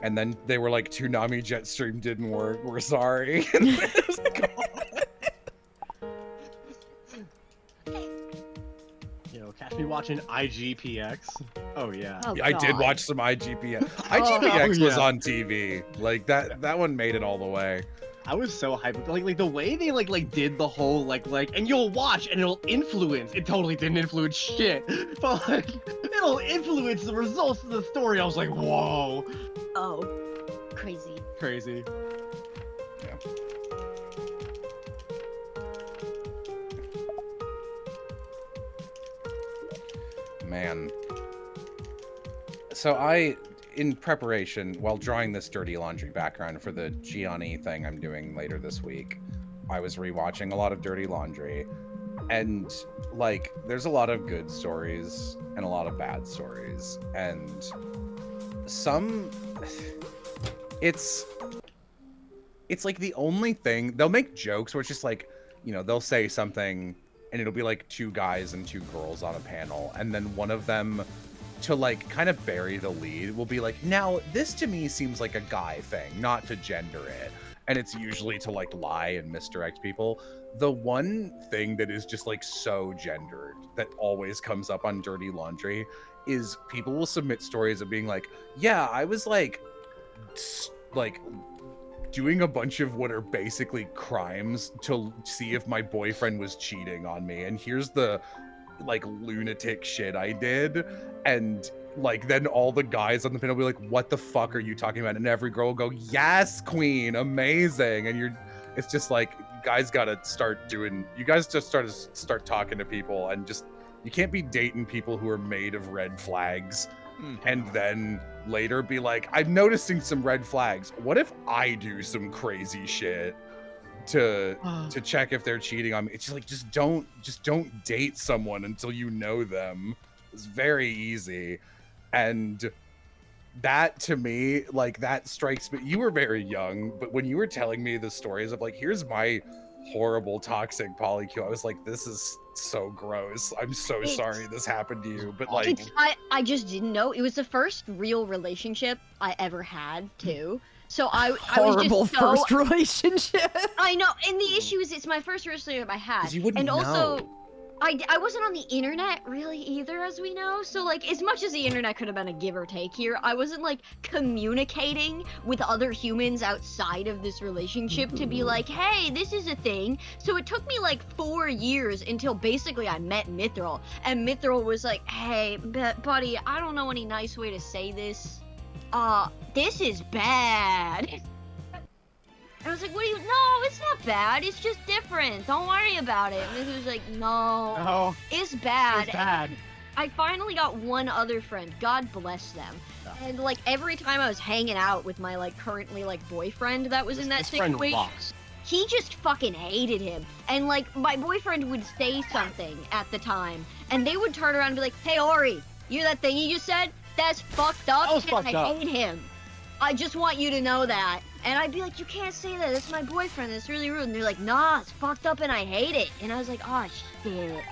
and then they were like, Toonami Jetstream didn't work, we're sorry. And it was gone. Yo, catch me watching IGPX. Oh yeah. Oh, I did God. watch some IGPX. Oh, IGPX was yeah. on TV. Like that one made it all the way. I was so hyped. Like the way they like did the whole like and you'll watch and it'll influence. It totally didn't influence shit, but like it'll influence the results of the story. I was like, whoa, Oh, crazy. crazy. Man. So I, in preparation, while drawing this dirty laundry background for the Gianni thing I'm doing later this week, I was rewatching a lot of Dirty Laundry. And, like, there's a lot of good stories and a lot of bad stories. And some... It's like the only thing... They'll make jokes where it's just like, you know, they'll say something and it'll be like 2 guys and 2 girls on a panel. And then one of them, to like kind of bury the lead, will be like, now this to me seems like a guy thing, not to gender it. And it's usually to like lie and misdirect people. The one thing that is just like so gendered that always comes up on Dirty Laundry is people will submit stories of being like, yeah, I was like doing a bunch of what are basically crimes to see if my boyfriend was cheating on me, and here's the like lunatic shit I did. And like then all the guys on the panel will be like, what the fuck are you talking about? And every girl will go, yes, queen, amazing. And it's just like, you guys gotta start doing, you guys just start talking to people, and just, you can't be dating people who are made of red flags. and then later be like, I'm noticing some red flags. What if I do some crazy shit to check if they're cheating on me? It's just like, just don't date someone until you know them. It's very easy. And that, to me, like, that strikes me. You were very young, but when you were telling me the stories of like, here's my horrible toxic polycule, I was like, this is so gross. I'm so sorry this happened to you. But like, I just didn't know. It was the first real relationship I ever had too. So I was Horrible just so, first relationship. I know, and the issue is it's my first relationship I had. 'cause you wouldn't And also know. I wasn't on the internet really either, as we know. So like, as much as the internet could have been a give or take here, I wasn't like communicating with other humans outside of this relationship to be like, hey, this is a thing. So it took me like 4 years until basically I met Mithril, and Mithril was like, hey, buddy, I don't know any nice way to say this. This is bad. I was like, what do you, no, it's not bad, it's just different, don't worry about it. And he was like, no, it's bad. It's bad. I finally got one other friend, God bless them. And like, every time I was hanging out with my like currently like boyfriend that was in that This friend situation, rocks. he just fucking hated him. And like, my boyfriend would say something at the time, and they would turn around and be like, hey Ori, you hear that thing you just said? That's fucked up, That was and fucked I up. hate him. I just want you to know that. And I'd be like, you can't say that, that's my boyfriend, that's really rude. And they're like, nah, it's fucked up and I hate it. And I was like, oh shit,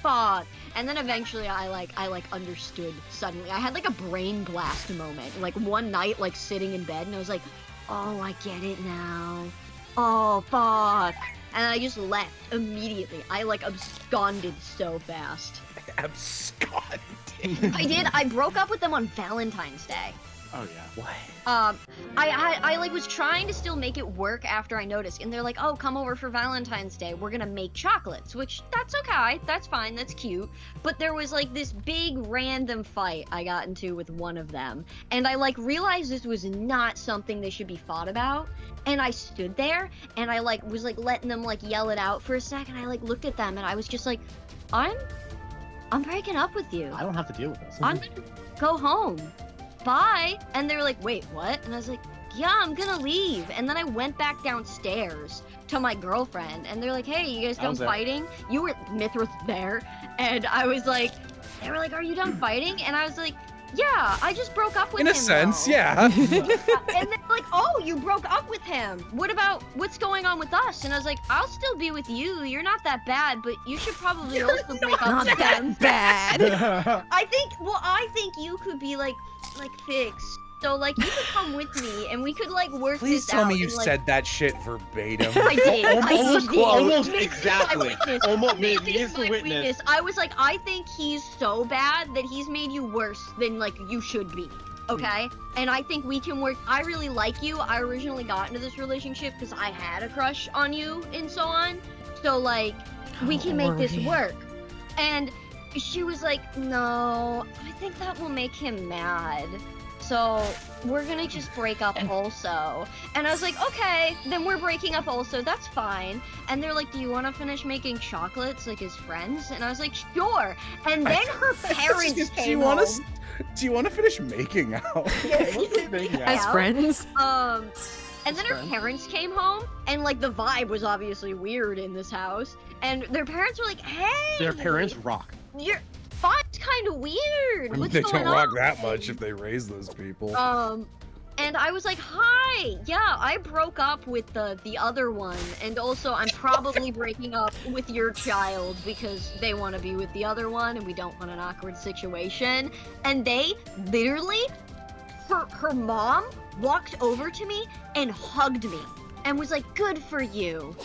fuck. And then eventually I understood suddenly. I had like a brain blast moment. Like one night, like sitting in bed, and I was like, oh, I get it now. Oh, fuck. And I just left immediately. I like absconded so fast. Absconded. I did, I broke up with them on Valentine's Day. Oh yeah. What? I like was trying to still make it work after I noticed, and they're like, oh, come over for Valentine's Day, we're gonna make chocolates, which that's okay, that's fine, that's cute. But there was like this big random fight I got into with one of them, and I like realized this was not something they should be fought about. And I stood there and I like was like letting them like yell it out for a second. I like looked at them and I was just like, I'm breaking up with you. I don't have to deal with this. I'm gonna go home. Bye. And they were like, wait, what? And I was like, yeah, I'm gonna leave. And then I went back downstairs to my girlfriend, and they're like, hey, you guys I done was there. fighting? You were, Mithra's there. And I was like, they were like, are you done fighting? And I was like, yeah, I just broke up with him. In a sense, though." yeah. And they're like, oh, you broke up with him. What's going on with us? And I was like, I'll still be with you. You're not that bad, but you should probably also break up Not with him. that bad. I think you could be like fixed. So like you could come with me and we could like work Please this tell out. me you and, like, said that shit verbatim. I did. Almost, I did. almost Miss exactly. my witness. Almost me Miss is the my witness. I was like, I think he's so bad that he's made you worse than like you should be. Okay? And I think we can work. I really like you. I originally got into this relationship because I had a crush on you and so on. So like we can make this Ori. work. And she was like, no, I think that will make him mad. So we're gonna just break up also. And I was like, okay, then we're breaking up also, that's fine. And they're like, do you wanna finish making chocolates like as friends? And I was like, sure. And then her parents came home. Do you want to finish making out? As friends. And then her parents came home, and like the vibe was obviously weird in this house. And their parents were like, hey! Their parents rock. Your vibe's kind of weird. I mean, What's they going don't rock on? that much if they raise those people. And I was like, hi, yeah, I broke up with the other one, and also I'm probably breaking up with your child because they want to be with the other one and we don't want an awkward situation. And they literally, her mom walked over to me and hugged me and was like, good for you.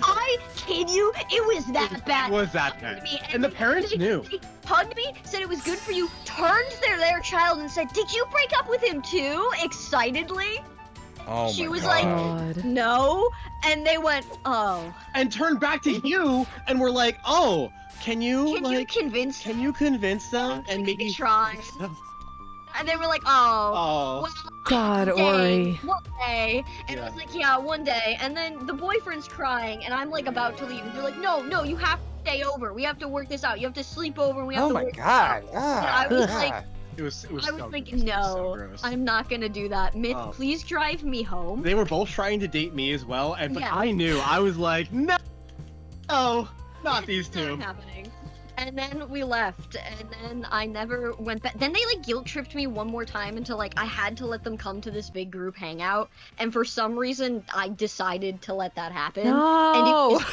I kid you, it was that bad. Was that bad? And the parents knew. They hugged me, said it was good for you, turned their child and said, did you break up with him too? Excitedly. Oh She my was God. like, God. no. And they went, oh. And turned back to you and were like, oh, can you Convince them and maybe try? And they were like, oh. Oh. Well, God, one day, Ori. one day. And I Yeah. was like, yeah, one day. And then the boyfriend's crying, and I'm like about to leave. And they're like, no, you have stay over. We have to work this out. You have to sleep over, and we have Oh to my work this god. out." And I was like, It was I was so like, gross. It was so no, gross. I'm not gonna do that. Myth, Oh. please drive me home. They were both trying to date me as well, and but Yeah. I knew. I was like, no, not these It's not two. happening. And then we left, and then I never went back. Then they like guilt tripped me one more time until like I had to let them come to this big group hangout, and for some reason I decided to let that happen. And it No. was,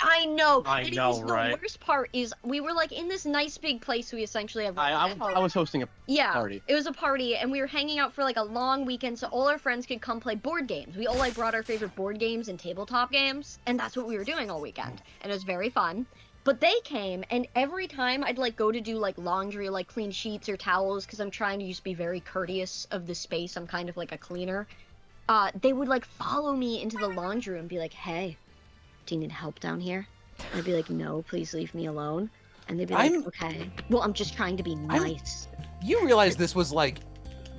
I know. I and it know, was, right? The worst part is we were like in this nice big place. We essentially have. I was hosting a Yeah, party. it was a party, and we were hanging out for like a long weekend, so all our friends could come play board games. We all like brought our favorite board games and tabletop games, and that's what we were doing all weekend, and it was very fun. But they came, and every time I'd like go to do like laundry, like clean sheets or towels, because I'm trying to just be very courteous of the space. I'm kind of like a cleaner. They would like follow me into the laundry room and be like, "Hey, do you need help down here?" I'd be like, "No, please leave me alone." And they'd be like, "Okay." Well, I'm just trying to be nice. You realize this was like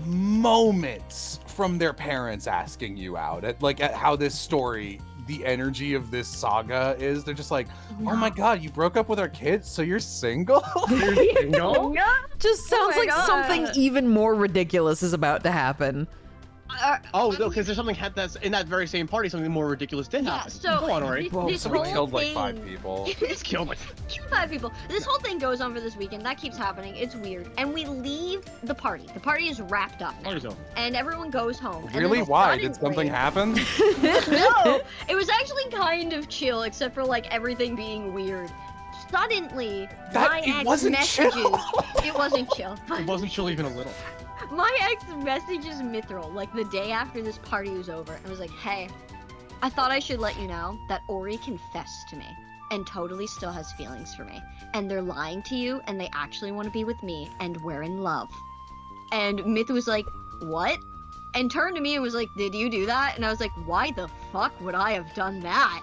moments from their parents asking you out at how this story, the energy of this saga is. They're just like, oh my god, you broke up with our kids, so you're single? You're single? Just sounds my like something God. even more ridiculous is about to happen. Oh no, because there's something that's in that very same party. Something more ridiculous did Yeah, happen. so Go on, Ori. this So we whole killed like thing- 5 people. He's killed like. 5 people. This whole thing goes on for this weekend. That keeps happening. It's weird. And we leave the party. The party is wrapped up now. Party's over. And everyone goes home. And then Really? Why? Did suddenly- something happen? No! It was actually kind of chill, except for like everything being weird. Suddenly, my It ex wasn't messages. chill. It wasn't chill. It wasn't chill even a little. My ex messages Mithril like the day after this party was over and was like, "Hey, I thought I should let you know that Ori confessed to me and totally still has feelings for me. And they're lying to you and they actually want to be with me and we're in love." And Myth was like, "What?" And turned to me and was like, "Did you do that?" And I was like, "Why the fuck would I have done that?"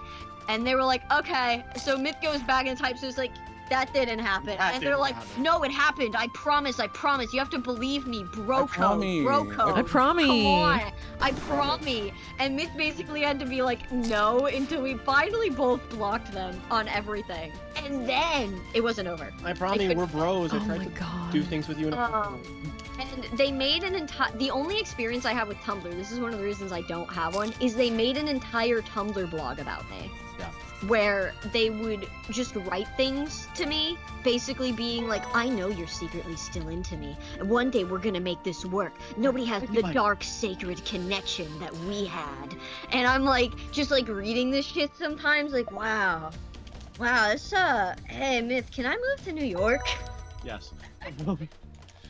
And they were like, "Okay." So Myth goes back and types, it's like, "That didn't happen." That And they're didn't like, happen. "No, it happened. I promise. You have to believe me. Bro code. Bro promise. code. I promise. Come on. I promise." And Myth basically had to be like, "No," until we finally both blocked them on everything. And then it wasn't over. I promise could- we're bros. I Oh tried my to god. do things with you in a And they made an entire. The only experience I have with Tumblr, this is one of the reasons I don't have one, is they made an entire Tumblr blog about me. Yeah. Where they would just write things to me, basically being like, "I know you're secretly still into me. One day we're gonna make this work. Nobody has the dark, sacred connection that we had." And I'm like, just like reading this shit sometimes, like, wow, this hey Myth, can I move to New York? Yes.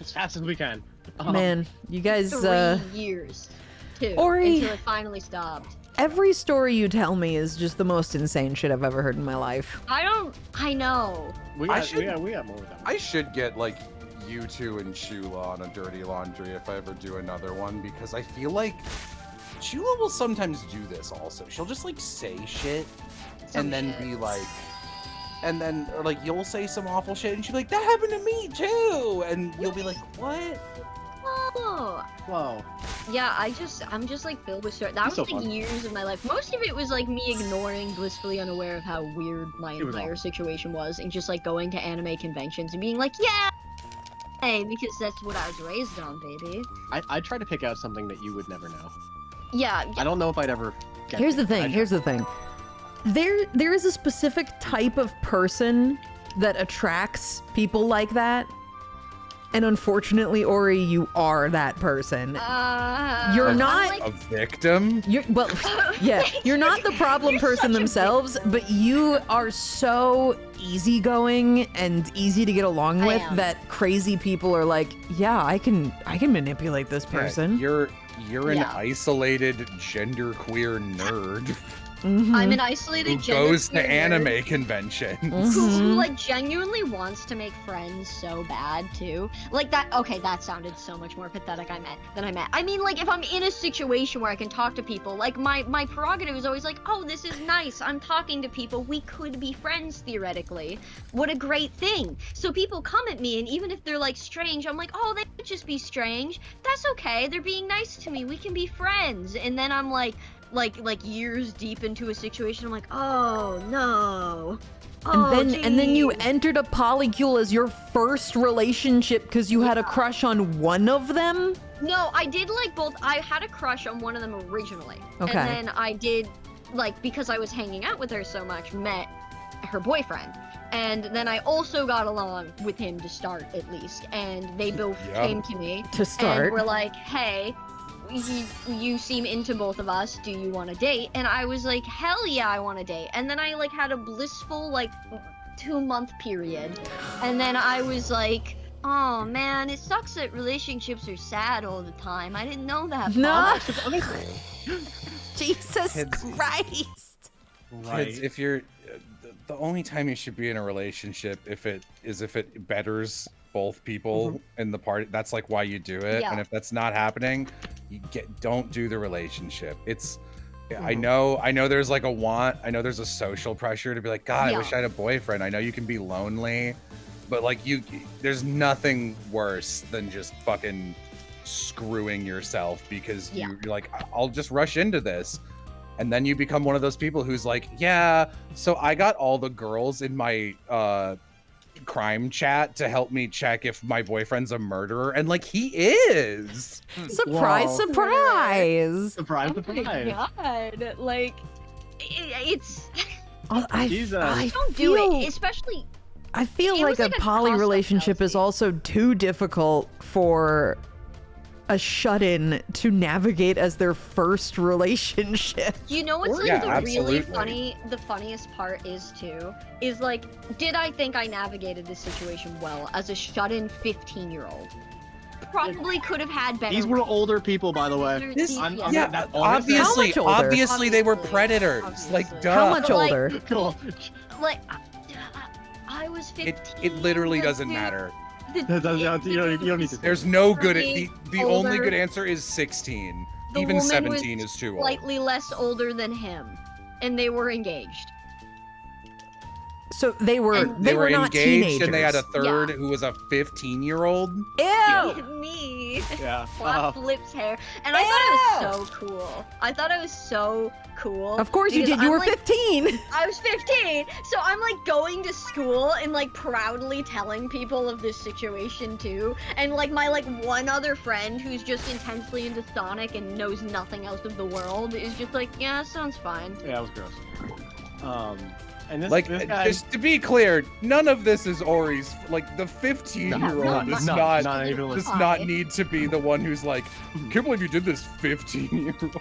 As fast as we can. Man, you guys, 3 years, too, Ori- until it finally stopped. every story you tell me is just the most insane shit I've ever heard in my life. I know. We I got, should- we got more of that. I should get like you two and Chula on a dirty laundry if I ever do another one, because I feel like Chula will sometimes do this also. She'll just like say shit and then be like, and then or like you'll say some awful shit and she'll be like, "That happened to me too," and you'll be like, "What?" Oh. Whoa. Yeah, I'm just like filled with stories. That It's was so like fun. years of my life. Most of it was like me ignoring, blissfully unaware of how weird my It was entire awful. situation was, and just like going to anime conventions and being like, "Yeah, hey," because that's what I was raised on, baby. I try to pick out something that you would never know. Yeah, I don't know if I'd ever get Here's the there. thing. Here's the thing. There is a specific type of person that attracts people like that. And unfortunately, Ori, you are that person. You're I'm not- like- A victim? You're, well, yeah, you're not the problem You're person such a themselves, but you are so easygoing and easy to get along I with am. that crazy people are like, yeah, I can manipulate this person. You're an Yeah. isolated genderqueer nerd Mhm. I'm an isolated who gender goes to queer nerd anime conventions. who Mhm. like genuinely wants to make friends so bad too. Like that. Okay, that sounded so much more pathetic than I meant. I mean, like if I'm in a situation where I can talk to people, like my prerogative is always like, "Oh, this is nice. I'm talking to people. We could be friends theoretically. What a great thing." So people come at me, and even if they're like strange, I'm like, "Oh, they could just be strange. That's okay. They're being nice to me. We can be friends." And then I'm like years deep into a situation, I'm like, "Oh no. And then you geez. entered a polycule as your first relationship because you had a crush on one of them? No, I did like both. I had a crush on one of them originally. Okay. And then I did, like, because I was hanging out with her so much, met her boyfriend. And then I also got along with him to start, at least. And they both Yeah. came to me. To start. And were like, hey, you seem into both of us. Do you want to date? And I was like, hell yeah, I want to date. And then I, like, had a blissful, like, 2-month period. And then I was like, oh man, it sucks that relationships are sad all the time. I didn't know that. No. Bob." Jesus Kids- Christ. Kids, if you're the only time you should be in a relationship if it betters both people in the party, that's like why you do it. Yeah. And if that's not happening, don't do the relationship. I know there's like I know there's a social pressure to be like, God, I wish I had a boyfriend. I know you can be lonely, but like there's nothing worse than just fucking screwing yourself because you're like, I'll just rush into this. And then you become one of those people who's like, yeah, so I got all the girls in my crime chat to help me check if my boyfriend's a murderer. And like, he is. Surprise, Wow. surprise. Surprise, Oh my surprise. god, like, it's. Jesus. I Don't do feel, it, especially. I feel It like was a like a poly toss-up, relationship is Kelsey. also too difficult for a shut-in to navigate as their first relationship. You know what's like Yeah, the absolutely. the funniest part is too, is like, did I think I navigated this situation well as a shut-in 15-year-old? Probably could have had better. These were older people, by the way. These- Yeah, Obviously, How much older? obviously they were Obviously. predators. Obviously. Like, duh. How much But, like, older? Cool. Like, I was 15. It literally the doesn't dude- matter. the- That doesn't- you don't need to- There's no good. Me, The only older. good answer is 16. The Even woman 17 was is too old. Slightly less older than him, and they were engaged. So they were And they were not engaged, teenagers. and they had a third Yeah. who was a 15-year-old. Ew! Me. Yeah. Flop Flip's hair. And I thought it was so cool. I thought it was so cool. Of course you because did. You I'm, were like, 15. I was 15, so I'm like going to school and like proudly telling people of this situation too. And like my like one other friend who's just intensely into Sonic and knows nothing else of the world is just like, yeah, sounds fine. Yeah, that was gross. And this, Like, this guy, just to be clear, none of this is Ori's. Like, the 15-year-old does not even does Hi. not need to be the one who's like, can't believe you did this, 15-year-old.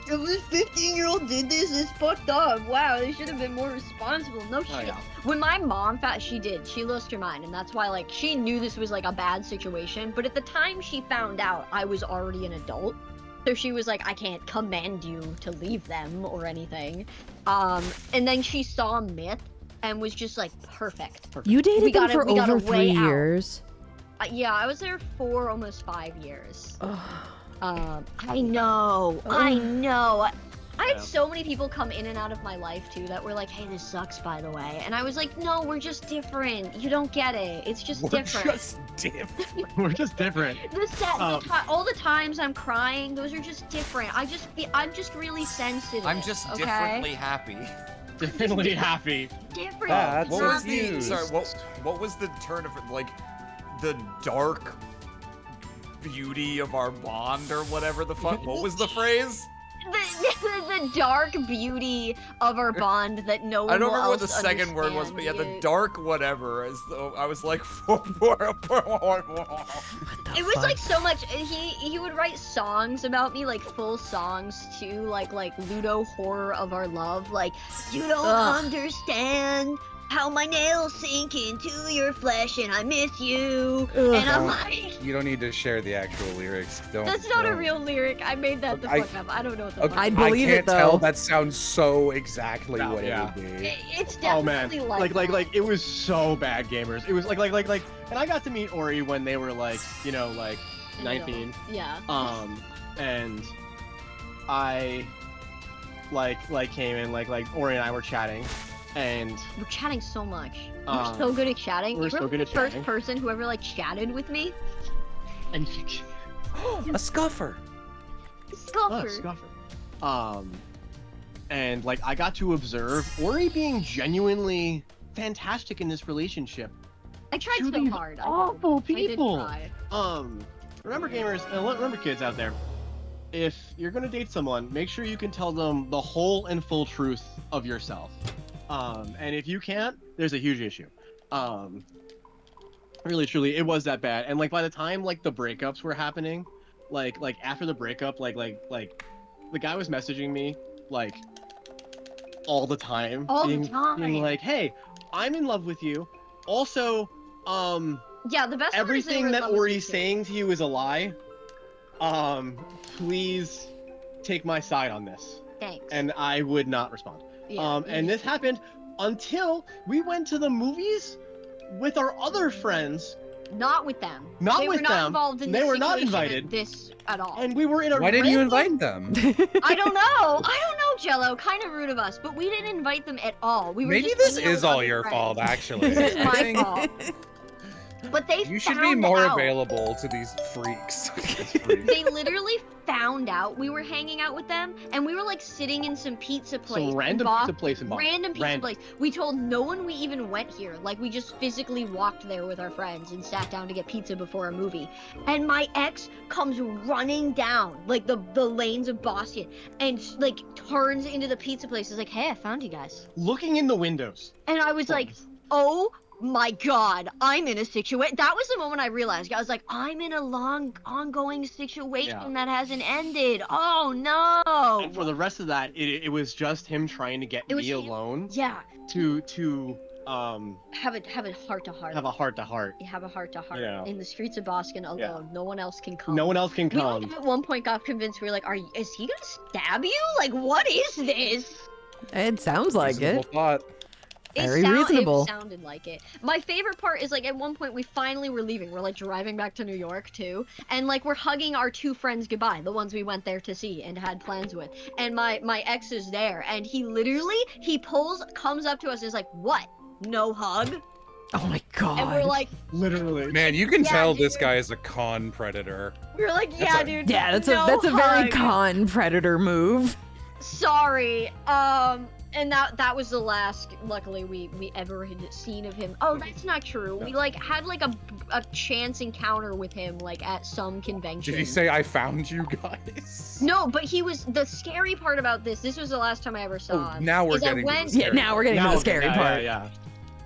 If this 15-year-old did this, it's fucked up. Wow, they should have been more responsible. No shit. yeah. When my mom found, she lost her mind, and that's why, like, she knew this was, like, a bad situation, but at the time she found out, I was already an adult. So she was like, I can't command you to leave them or anything. And then she saw Myth and was just like, perfect. You dated We them gotta- for we gotta over 3 weigh out. years. Yeah, I was there for almost 5 years. I know. I had Yeah. so many people come in and out of my life too that were like, hey, this sucks, by the way. And I was like, no, we're just different. You don't get it. It's just We're different. just different. we're just different. All the times I'm crying, those are just different. I'm just really sensitive. I'm just okay? differently happy. Differently happy. different. That's What was the abused. sorry? What was the turn of like the dark beauty of our bond or whatever the fuck? What was the phrase? The dark beauty of our bond that no one I don't will remember what the else second word was, understand. but yeah, the dark whatever. As though I was like, It was like so much. He would write songs about me, like full songs too, like Ludo horror of our love. Like, you don't Ugh. understand how my nails sink into your flesh and I miss you. Ugh. And I'm Don't- like, You don't need to share the actual lyrics. Don't. that's not a don't. real lyric. I made that the I- fuck up. I don't know what the Okay, fuck. I'd believe I it, can't tell. though. That sounds so exactly Yeah, what yeah. it would be. It's Oh man, definitely like it was so bad, gamers. It was like, and I got to meet Ori when they were like, you know, like 19. Yeah. And I like came in, like Ori and I were chatting, and We're chatting so much. We're Um, so good at chatting. we're You so were good the at first chatting. person who ever like chatted with me. and A scuffer. Scuffer. Scuffer. And like I got to observe Ori being genuinely fantastic in this relationship. I tried To so these hard. awful I did people. try. Remember gamers, remember kids out there, if you're gonna date someone, make sure you can tell them the whole and full truth of yourself. And if you can't, there's a huge issue. Really, truly, it was that bad. And like by the time like the breakups were happening, like after the breakup, like the guy was messaging me like all the time, All the being time. like, "Hey, I'm in love with you. Also, Yeah, the best part is they were everything in that love with me Ori's too. saying to you is a lie. Please take my side on this." Thanks. And I would not respond. Yeah, And this happened until we went to the movies with our other friends, not with them. Not they with were not them. involved in They this were not situation invited. at this at all. and we were in a Why didn't you random- invite them? I don't know. Jello. Kind of rude of us, but we didn't invite them at all. We were Maybe just this hanging out is with all other your friends. fault, actually. This is I my think fault. But they you should be found more out. available to these freaks. They literally found out we were hanging out with them, and we were like sitting in some pizza place. Some in random Boston. pizza place in Boston. Random pizza place. We told no one we even went here. Like, we just physically walked there with our friends and sat down to get pizza before a movie. And my ex comes running down, like, the lanes of Boston and, like, turns into the pizza place. Is like, hey, I found you guys. Looking in the windows. And I was like, oh my god, I'm in a situation. That was the moment I realized. I was like, I'm in a long, ongoing situation that hasn't ended. Oh no. And for the rest of that, it was just him trying to get It was me him- alone Yeah. to Have a heart to heart. have a heart to heart. You have a heart to heart Yeah. in the streets of Boston alone. Yeah. No one else can come. No one else can We come. like, at one point got convinced. We were like, is he gonna stab you? Like, what is this? It sounds like Reasonable it. thought. Very reasonable. It sounded like it. My favorite part is like at one point we finally were leaving. We're like driving back to New York too, and like we're hugging our two friends goodbye, the ones we went there to see and had plans with. And my ex is there, and he literally comes up to us and is like, "What? No hug?" Oh my god. And we're like, Literally. Man, you can Yeah, tell this dude. guy is a con predator. "Yeah, That's a- dude. yeah, that's no a very hug. con predator move. Sorry. And that was the last, luckily, we ever had seen of him. Oh, that's not true. We like had like a chance encounter with him like at some convention. Did he say, I found you guys? No, but he was the scary part about this. This was the last time I ever saw Oh, him. now we're is I getting to the went- scary Yeah, now we're getting to Now- the scary yeah, part. Yeah,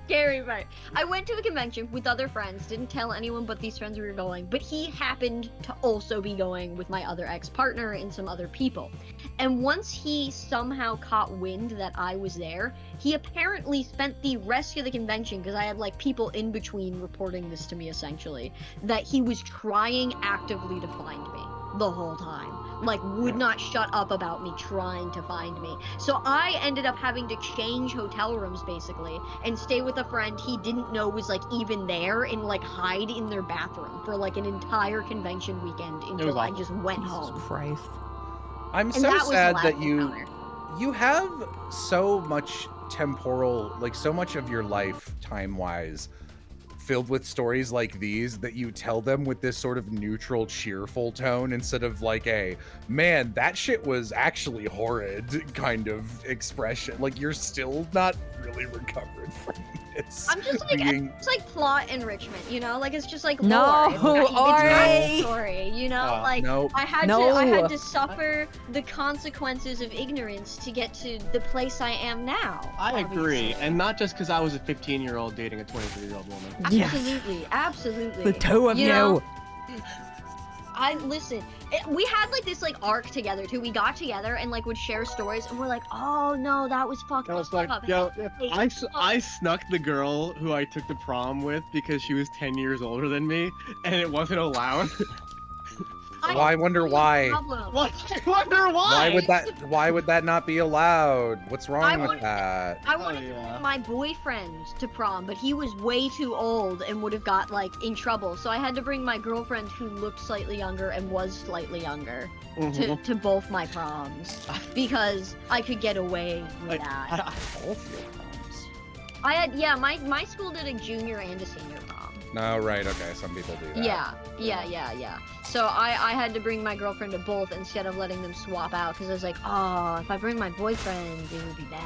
Scary part. I went to a convention with other friends. Didn't tell anyone but these friends we were going. But he happened to also be going with my other ex-partner and some other people. And once he somehow caught wind that I was there, he apparently spent the rest of the convention, because I had like people in between reporting this to me essentially, that he was trying actively to find me the whole time. Like, would not shut up about me trying to find me. So I ended up having to change hotel rooms basically and stay with a friend he didn't know was like even there and like hide in their bathroom for like an entire convention weekend until I awful. just went Jesus home. Christ. I'm And so that was the sad last that you encounter. have so much temporal, like so much of your life time-wise filled with stories like these that you tell them with this sort of neutral, cheerful tone instead of like a, man, that shit was actually horrid kind of expression. Like, you're still not really recovered from this. I'm just like, being- it's like plot enrichment, you know? Like, it's just like No, lore. It's Ori! story, you know? Oh, like, Nope. I had No. to suffer the consequences of ignorance to get to the place I am now. I agree. obviously. And not just because I was a 15-year-old dating a 23-year-old woman. Yes. Absolutely, absolutely. The two of you. know, we had like this like arc together too. We got together and like would share stories, and we're like, oh no, that was fucked That was up. like, yo, I snuck the girl who I took to prom with because she was 10 years older than me, and it wasn't allowed. Well, I wonder why. What? I wonder why. Why would that not be allowed? What's wrong I with wanted- that? I wanted to yeah. bring my boyfriend to prom, but he was way too old and would have got like in trouble. So I had to bring my girlfriend who looked slightly younger and was slightly younger to both my proms because I could get away with that. Both your proms. I had my school did a junior and a senior prom. No, right, okay, some people do that. Yeah. So I had to bring my girlfriend to both instead of letting them swap out because I was like, oh, if I bring my boyfriend, it would be bad.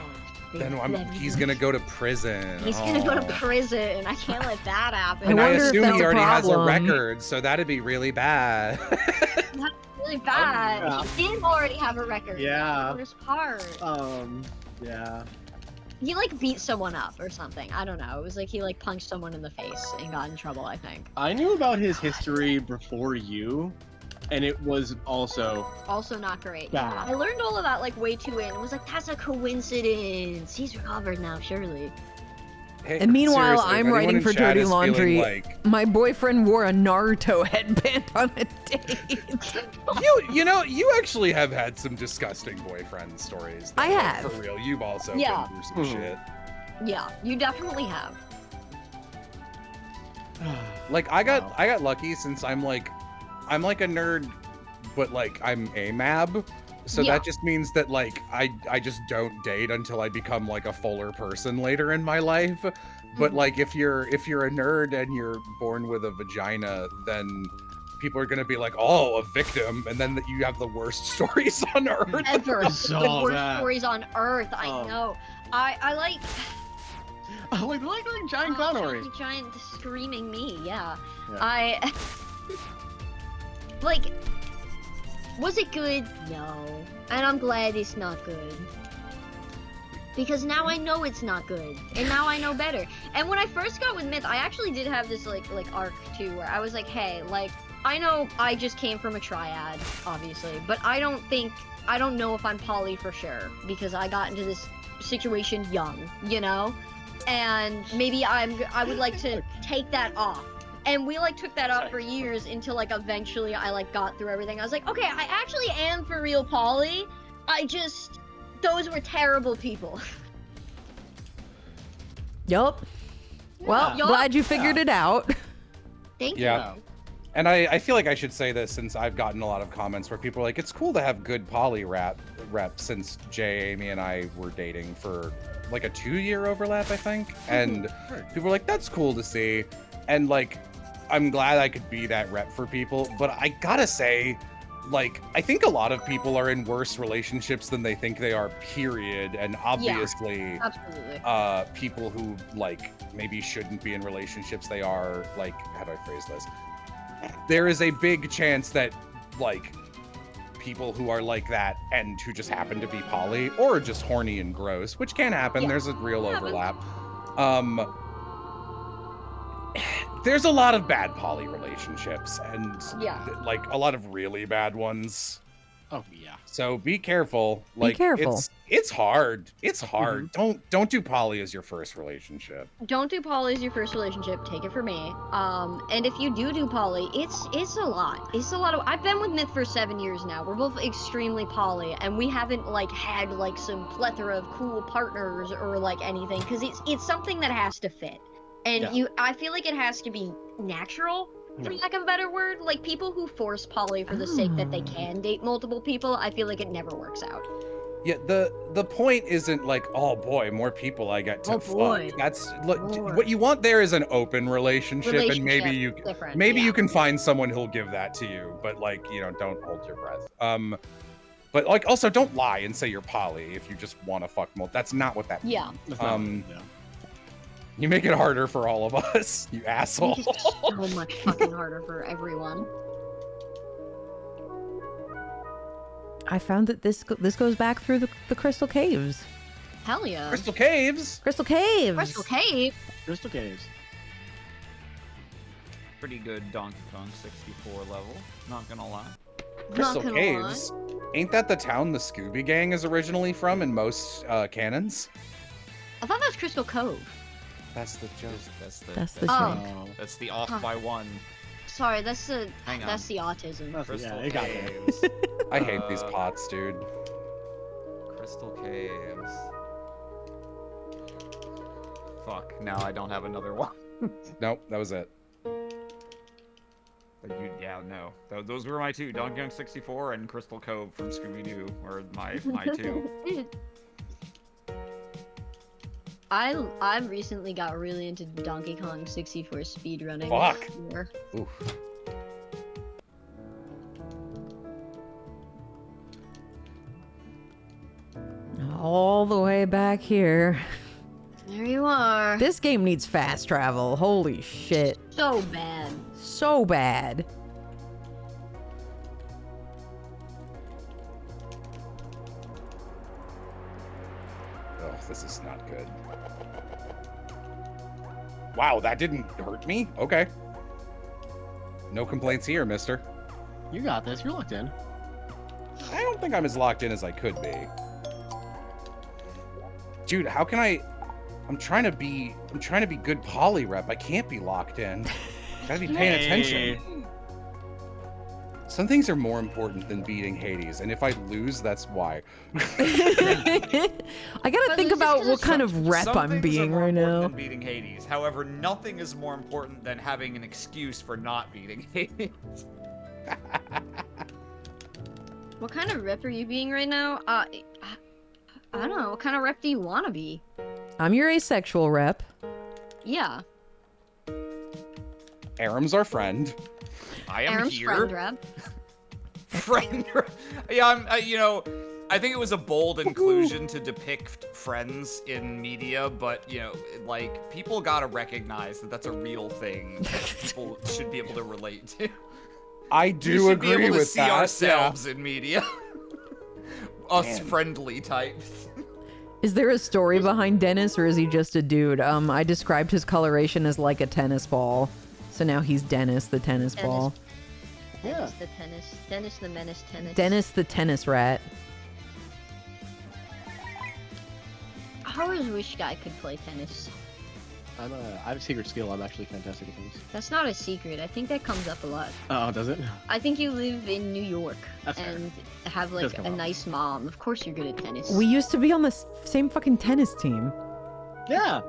He's gonna go to prison. He's gonna go to prison. I can't let that happen. And I wonder if assume that's he a already has a problem. record, so that'd be really bad. That's really bad. Yeah. He did already have a record. Yeah. That's the worst part. Yeah. He like beat someone up or something. I don't know. It was like he like punched someone in the face and got in trouble, I think. I knew about his history before you, and it was also Also not great. bad. I learned all of that like way too in. It was like, that's a coincidence. He's recovered now, surely. Hey, And meanwhile, seriously, if I'm anyone writing in for chat Dirty is feeling Laundry. Like, My boyfriend wore a Naruto headband on a date. you know, you actually have had some disgusting boyfriend stories. Though, I like, have. For real, you've also Yeah. been through some shit. Yeah, you definitely have. Like I Wow. got lucky since I'm like a nerd, but like I'm a mab. So Yeah. that just means that like I just don't date until I become like a fuller person later in my life. But Mhm. like if you're a nerd and you're born with a vagina, then people are gonna be like, oh, a victim, and then you have the worst stories on earth. Ever. The saw worst that. stories on earth. I Oh. know. I like like giant clown orange. giant screaming me. Yeah. Yeah. I like. Was it good? No. And I'm glad it's not good. Because now I know it's not good. And now I know better. And when I first got with Myth, I actually did have this like arc too where I was like, hey, like I know I just came from a triad, obviously, but I don't know if I'm poly for sure because I got into this situation young, you know? And maybe I would like to take that off. And we like took that off for years until like eventually I like got through everything. I was like, okay, I actually am for real poly. Those were terrible people. Yup. Well, Yup. glad you figured it out. Thank Yeah. you. And I feel like I should say this since I've gotten a lot of comments where people are like, it's cool to have good poly rep since Jay, Amy, and I were dating for like a 2-year overlap, I think. And people are like, that's cool to see. And like, I'm glad I could be that rep for people. But I gotta say, like, I think a lot of people are in worse relationships than they think they are, period. And obviously, Absolutely. people who like maybe shouldn't be in relationships, they are like, how do I phrase this? There is a big chance that like people who are like that and who just happen to be poly or just horny and gross, which can happen. Yeah. There's a real It happens. overlap. There's a lot of bad poly relationships and Yeah. like a lot of really bad ones. Oh yeah. So be careful. Like careful. it's hard. It's hard. Don't do poly as your first relationship. Don't do poly as your first relationship. Take it from me. And if you do poly, it's a lot. It's a lot of. I've been with Myth for 7 years now. We're both extremely poly, and we haven't like had like some plethora of cool partners or like anything because it's something that has to fit. And Yeah. I feel like it has to be natural, for lack of a better word. Like people who force poly for the sake that they can date multiple people, I feel like it never works out. Yeah, the point isn't like, oh boy, more people I get to Oh, boy. fuck. That's look, More. what you want there is an open relationship, and maybe you different. maybe yeah. you can find someone who'll give that to you, but like, you know, don't hold your breath. But like also don't lie and say you're poly if you just want to fuck more. That's not what that means. Yeah. That's not- yeah. You make it harder for all of us, you asshole. It's just so much fucking harder for everyone. I found that this goes back through the Crystal Caves. Hell yeah. Crystal Caves. Crystal Caves. Crystal Cave. Crystal Caves. Pretty good Donkey Kong 64 level, not gonna lie. Crystal Not gonna Caves. Ain't that the town the Scooby Gang is originally from in most canons? I thought that was Crystal Cove. That's the joke. That's That's the Oh. joke. Oh. That's the off Huh. by one. Sorry, that's the Hang that's on. the autism. That's- Crystal yeah, it got there. Caves. I hate these Uh, pots, dude. Crystal Caves. Fuck, now I don't have another one. Nope, that was it. Yeah, no. Those were my two. Donkey Kong 64 and Crystal Cove from Scooby-Doo were my two. I recently got really into Donkey Kong 64 speedrunning. Fuck. More. Oof. All the way way back here. There you are. This game needs fast travel. Holy shit. So bad. So bad. Oh, this is not good. Wow, that didn't hurt me? Okay. No complaints here, mister. You got this. You're locked in. I don't think I'm as locked in as I could be. Dude, how can I'm trying to be good poly rep. I can't be locked in. Gotta be paying attention. Some things are more important than beating Hades, and if I lose, that's why. I gotta think about what kind of rep Some I'm things being are more right important now. than beating Hades. However, nothing is more important than having an excuse for not beating Hades. What kind of rep are you being right now? I don't know. What kind of rep do you want to be? I'm your asexual rep. Yeah. Aram's our friend. I am Aram's here. friend rep. Friend. Yeah, I think it was a bold inclusion to depict friends in media, but, like, people gotta recognize that that's a real thing that people should be able to relate to. I We do should agree be able to with see that. ourselves in media. Us Man. friendly types. Is there a story behind Dennis, or is he just a dude? I described his coloration as like a tennis ball. So now he's Dennis the tennis Dennis. ball. Dennis the tennis. Dennis the menace tennis. Dennis the tennis rat. I always wish I could play tennis. I have a secret skill. I'm actually fantastic at things. That's not a secret. I think that comes up a lot. Oh, does it? I think you live in New York That's fair. and have Does like come a up. nice mom. Of course you're good at tennis. We used to be on the same fucking tennis team. Yeah.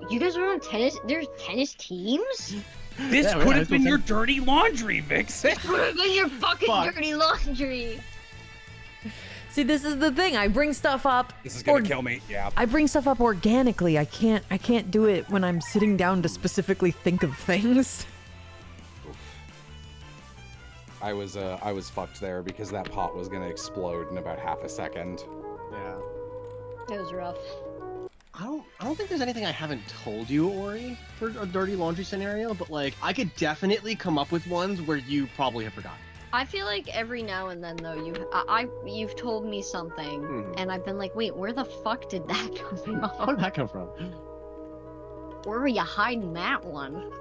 You guys are on tennis? There's tennis teams? This Yeah, could I have been was your gonna dirty laundry, Vixen. Put it in your fucking Fuck. dirty laundry. See, this is the thing. I bring stuff up. This is gonna kill me. Yeah. I bring stuff up organically. I can't do it when I'm sitting down to specifically think of things. I was fucked there because that pot was gonna explode in about half a second. Yeah. That was rough. I don't think there's anything I haven't told you, Ori, for a dirty laundry scenario, but like I could definitely come up with ones where you probably have forgotten. I feel like every now and then though you've told me something Mhm. and I've been like, wait, where the fuck did that come from? Where did that come from? Where were you hiding that one?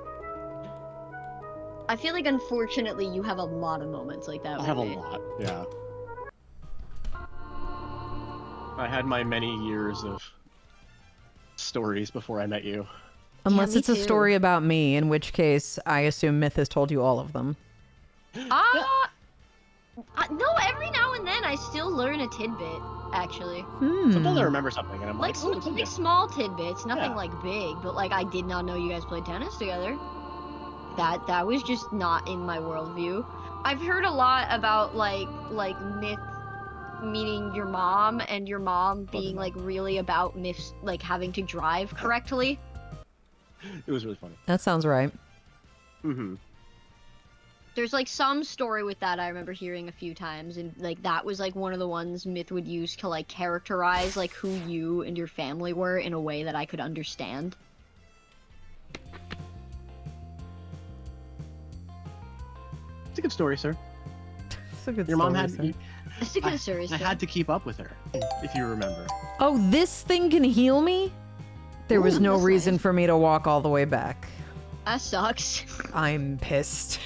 I feel like unfortunately you have a lot of moments like that. I with have a me. lot, yeah. I had my many years of stories before I met you. Unless me it's a too. story about me, in which case I assume Myth has told you all of them. No, every now and then I still learn a tidbit, actually. Sometimes I remember something and I'm like, Like, oh, it's like small tidbits, nothing Yeah. like big, but like I did not know you guys played tennis together. That was just not in my worldview. I've heard a lot about like Myth meeting your mom and your mom being like really about Myth's like having to drive correctly. It was really funny. That sounds right. Mm-hmm. There's like some story with that I remember hearing a few times, and like that was like one of the ones Myth would use to like characterize like who you and your family were in a way that I could understand. It's a good story, sir. It's a good Your mom story, had. sir. It's a good story. I had to keep up with her, if you remember. Oh, this thing can heal me? There was Ooh, no that's reason nice. for me to walk all the way back. That sucks. I'm pissed.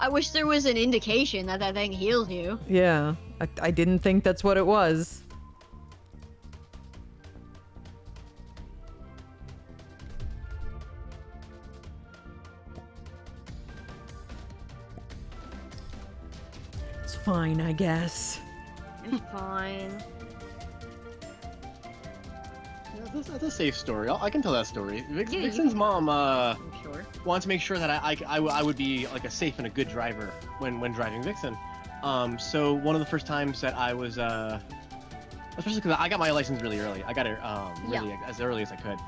I wish there was an indication that that thing heals you. Yeah, I didn't think that's what it was. It's fine, I guess. It's fine. Yeah, that's a safe story. I can tell that story. Yeah, you Vixen's mom I'm sure. wants to make sure that I would be like a safe and a good driver when driving Vixen. So one of the first times that I was especially because I got my license really early. I got it really as early as I could.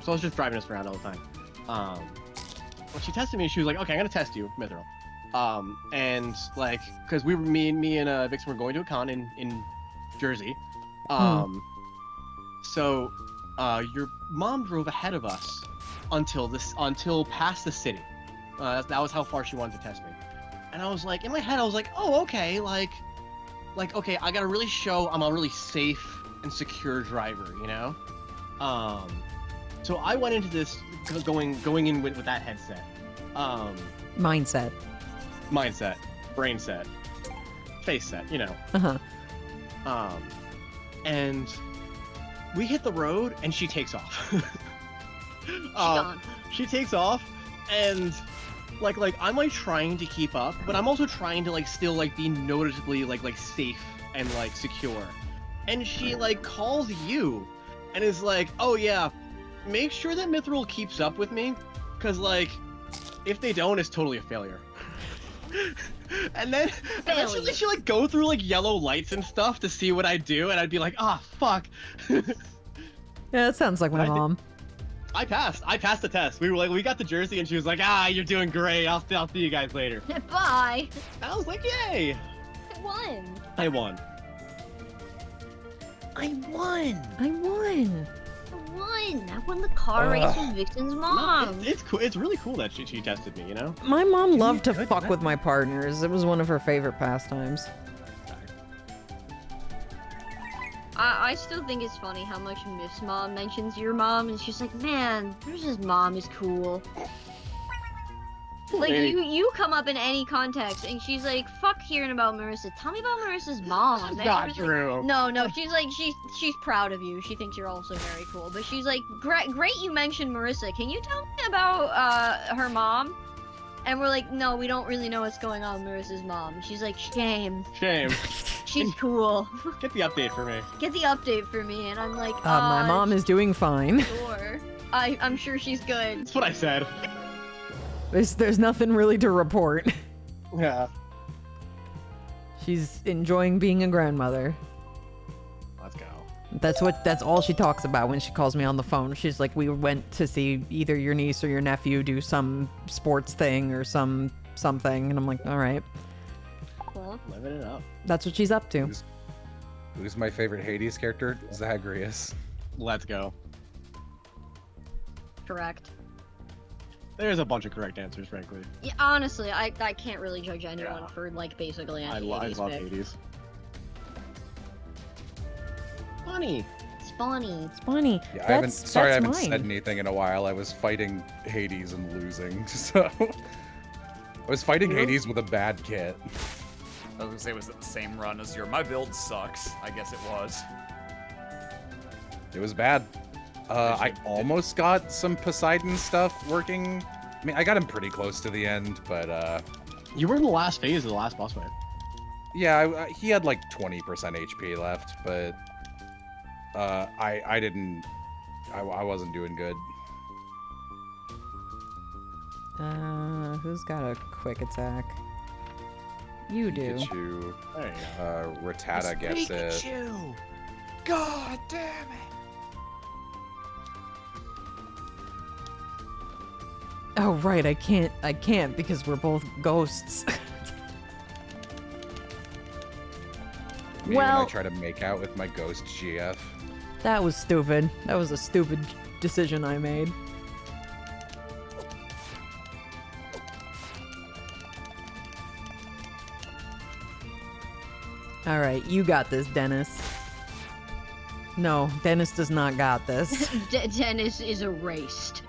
So I was just driving us around all the time. When she tested me, she was like, "Okay, I'm gonna test you, Mithril." And like, because me and Vixen were going to a con in Jersey. So, your mom drove ahead of us until past the city. That was how far she wanted to test me. And I was like, in my head, I was like, oh, okay, like, okay, I gotta really show I'm a really safe and secure driver, you know? So I went into this going in with that headset. Mindset. Mindset, brain set, face set, you know. Uh-huh. And we hit the road and she takes off. Gone. She takes off and like I'm like trying to keep up, but I'm also trying to like still like be noticeably like safe and like secure. And she like calls you and is like, oh yeah, make sure that Mithril keeps up with me, because like if they don't, it's totally a failure. and then she like go through like yellow lights and stuff to see what I do, and I'd be like, ah, fuck. Yeah, that sounds like my mom. I passed the test. We got the jersey and she was like, ah, you're doing great. I'll see you guys later. Bye. I was like, yay. I won. I won. I won. I won. I won the car race with Vixen's mom. It's cool. It's really cool that she tested me, you know? My mom loved to fuck with my partners. It was one of her favorite pastimes. I still think it's funny how much Miss Mom mentions your mom, and she's like, man, Marissa's mom is cool. Like, you come up in any context, and she's like, fuck hearing about Marissa. Tell me about Marissa's mom. That's not true. No, she's like, she's proud of you. She thinks you're also very cool. But she's like, great you mentioned Marissa. Can you tell me about her mom? And we're like, no, we don't really know what's going on with Marissa's mom. And she's like, shame. She's cool. Get the update for me. Get the update for me. And I'm like, my mom is doing fine. Sure. I'm sure she's good. That's what I said. There's nothing really to report. Yeah. She's enjoying being a grandmother. Let's go. That's all she talks about when she calls me on the phone. She's like, we went to see either your niece or your nephew do some sports thing or something, and I'm like, all right. Cool. Living it up. That's what she's up to. Who's my favorite Hades character? Zagreus. Let's go. Correct. There's a bunch of correct answers, frankly. Yeah, honestly, I can't really judge anyone for like basically any Hades I love pick. Hades. Funny. It's funny. It's funny. Yeah, I haven't said mine. anything in a while. I was fighting Hades and losing, so I was fighting Hades with a bad kit. I was gonna say, was it the same run as my build sucks? I guess it was. It was bad. I almost got some Poseidon stuff working. I mean, I got him pretty close to the end, but You were in the last phase of the last boss fight. yeah, he had like 20% HP left, but I didn't. I wasn't doing good. Who's got a quick attack? You do. Pikachu. There you go. Rattata gets it. Pikachu! God damn it! Oh right, I can't because we're both ghosts. Maybe Well- when I try to make out with my ghost GF. That was stupid. That was a stupid decision I made. Alright, you got this, Dennis. No, Dennis does not got this. Dennis is erased.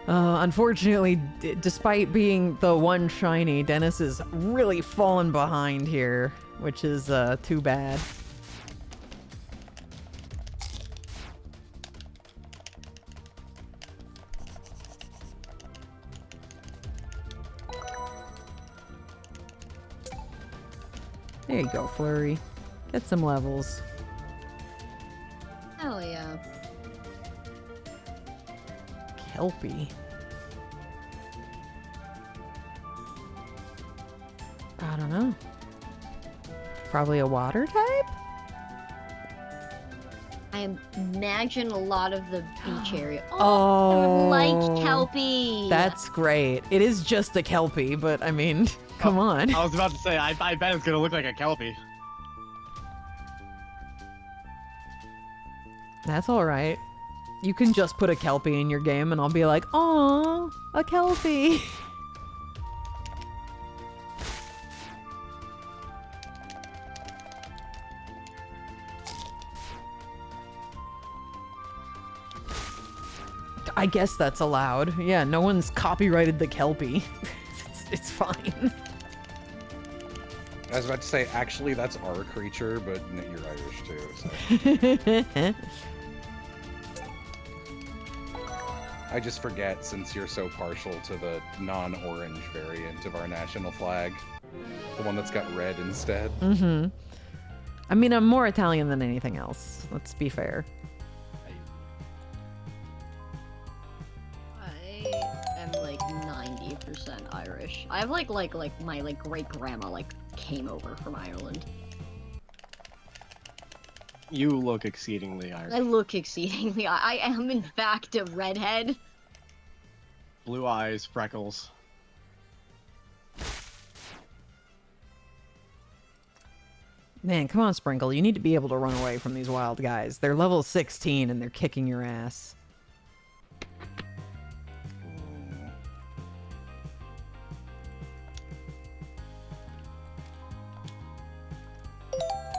Unfortunately, despite being the one shiny, Dennis is really falling behind here, which is too bad. There you go, Flurry. Get some levels. Hell yeah. Kelpie. I don't know. Probably a water type? I imagine a lot of the beach area. Oh. I like Kelpie. That's great. It is just a Kelpie, but I mean, come on. I was about to say, I bet it's gonna look like a Kelpie. That's all right. You can just put a Kelpie in your game and I'll be like, "Aw, a Kelpie." I guess that's allowed. Yeah, no one's copyrighted the Kelpie. It's fine. I was about to say, actually, that's our creature, but you're Irish too, so. I just forget since you're so partial to the non-orange variant of our national flag. The one that's got red instead. Mm-hmm. I mean, I'm more Italian than anything else. Let's be fair. I am like 90% Irish. I have like my great grandma came over from Ireland. You look exceedingly Irish. I look exceedingly. I am in fact a redhead. Blue eyes, freckles. Man, come on, Sprinkle. You need to be able to run away from these wild guys. They're level 16 and they're kicking your ass.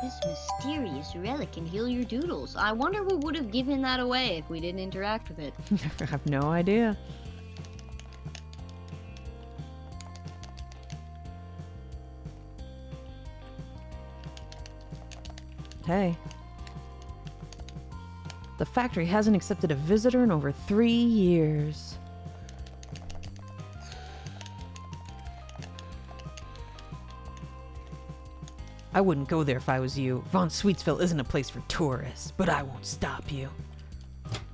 This mysterious relic can heal your doodles. I wonder who would have given that away if we didn't interact with it. I have no idea. Hey. The factory hasn't accepted a visitor in over 3 years. I wouldn't go there if I was you. Von Sweetsville isn't a place for tourists, but I won't stop you.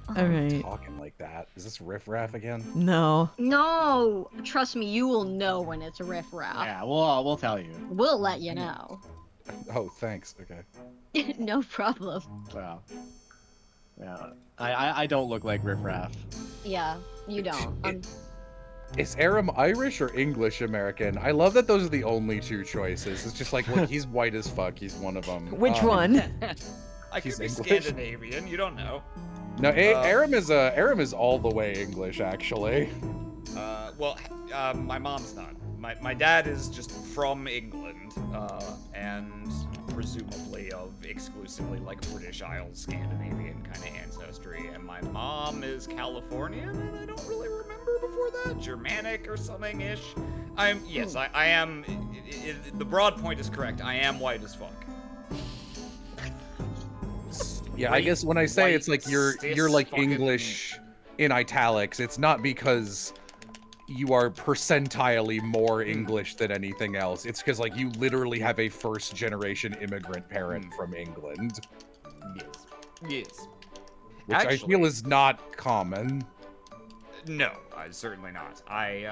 All right. Talking like that. Is this Riff Raff again? No. No! Trust me, you will know when it's a riffraff. Yeah, we'll tell you. We'll let you know. Oh, thanks. Okay. No problem. Wow. Yeah. I don't look like Riff Raff. Yeah, you don't. Is Aram Irish or English American? I love that those are the only two choices. It's just like, look, he's white as fuck. He's one of them. Which one? I could He's be English. Scandinavian. You don't know. No, Aram is all the way English, actually. Well, my mom's not. My dad is just from England, and presumably of exclusively like British Isles, Scandinavian kind of ancestry. And my mom is Californian, and I don't really remember before that, Germanic or something ish. I am. The broad point is correct. I am white as fuck. Yeah, I guess when I say White, it's like you're like fucking- English in italics, it's not because you are percentilely more English than anything else. It's because like you literally have a first generation immigrant parent from England, Yes. which I Actually- feel is not common. No, certainly not. I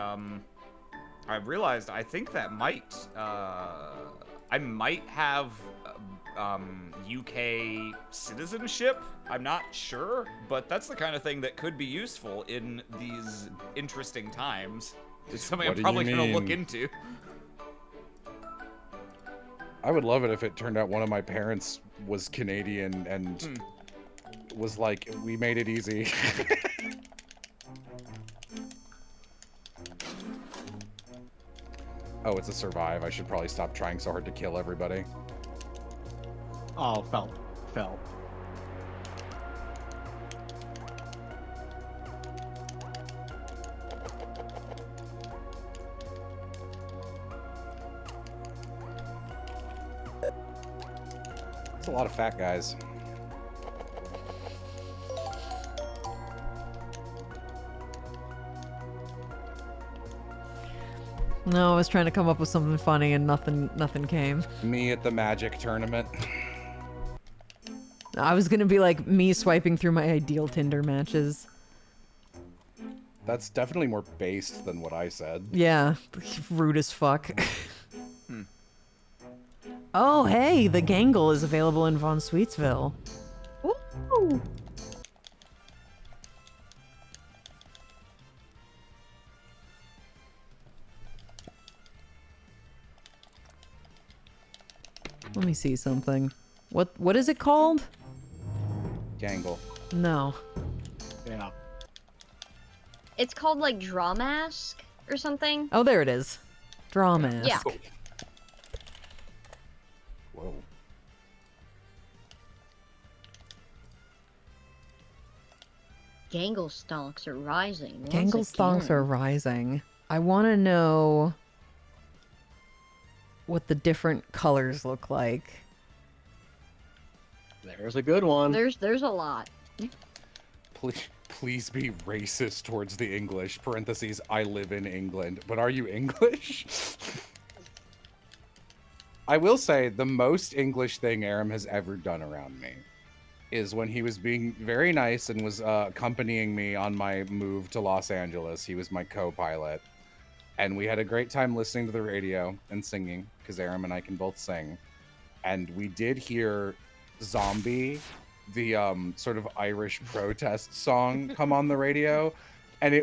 realized I think that I might have UK citizenship. I'm not sure, but that's the kind of thing that could be useful in these interesting times. It's something What I'm do you probably going to look mean? into. I would love it if it turned out one of my parents was Canadian and was like, we made it easy. Oh, it's a survive. I should probably stop trying so hard to kill everybody. Oh, felt. It's a lot of fat guys. No, I was trying to come up with something funny and nothing came. Me at the Magic tournament. I was gonna be like me swiping through my ideal Tinder matches. That's definitely more based than what I said. Yeah, rude as fuck. Oh, hey, the Gangle is available in Von Sweetsville. Ooh. Let me see something. What is it called? Gangle. No. Yeah. It's called like Draw Mask or something. Oh, there it is. Draw mask. Yeah. Whoa. Gangle stonks are rising. once Gangle stonks again. are rising. I want to know what the different colors look like. There's a good one. There's a lot. Please be racist towards the English. Parentheses, I live in England. But are you English? I will say the most English thing Aram has ever done around me is when he was being very nice and was accompanying me on my move to Los Angeles. He was my co-pilot. And we had a great time listening to the radio and singing, because Aram and I can both sing. And we did hear Zombie, the sort of Irish protest song, come on the radio. And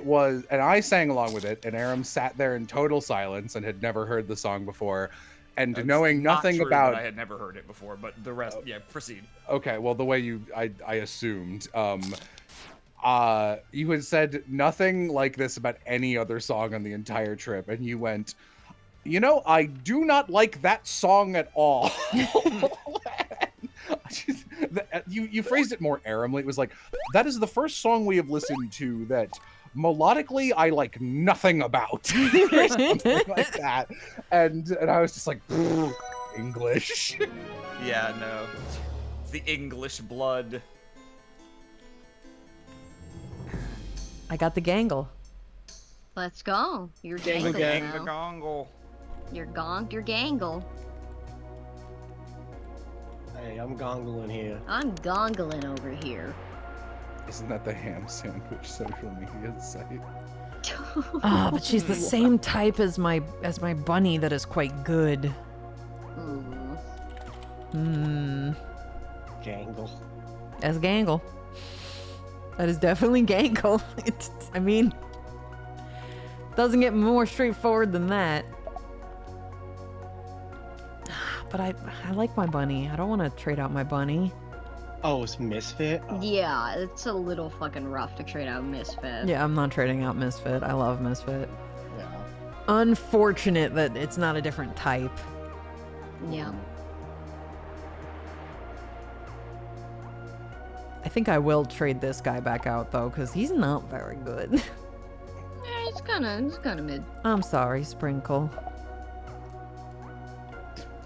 I sang along with it, and Aram sat there in total silence and had never heard the song before. And That's knowing not nothing true, about... I had never heard it before, but the rest, yeah, proceed. Okay, well, the way I assumed. You had said nothing like this about any other song on the entire trip, and you went, I do not like that song at all. You phrased it more aramly. It was like, that is the first song we have listened to that melodically I like nothing about. Or something like that. And I was just like, English. Yeah, no. It's the English blood. I got the gangle. Let's go. You're Gangle gangle gang. The now. gongle. You're gonked, you're gangle. Hey, I'm gongling here. I'm gongling over here. Isn't that the ham sandwich social media site? Ah, but she's the same type as my bunny that is quite good. Mm. Hmm. Gangle. As gangle. That is definitely gangle. Doesn't get more straightforward than that. But I like my bunny. I don't want to trade out my bunny. Oh, it's Misfit? Oh, Yeah, it's a little fucking rough to trade out Misfit. Yeah, I'm not trading out Misfit. I love Misfit. yeah. Unfortunate that it's not a different type. Yeah. I think I will trade this guy back out though, because he's not very good. Yeah, it's kinda mid. I'm sorry, Sprinkle.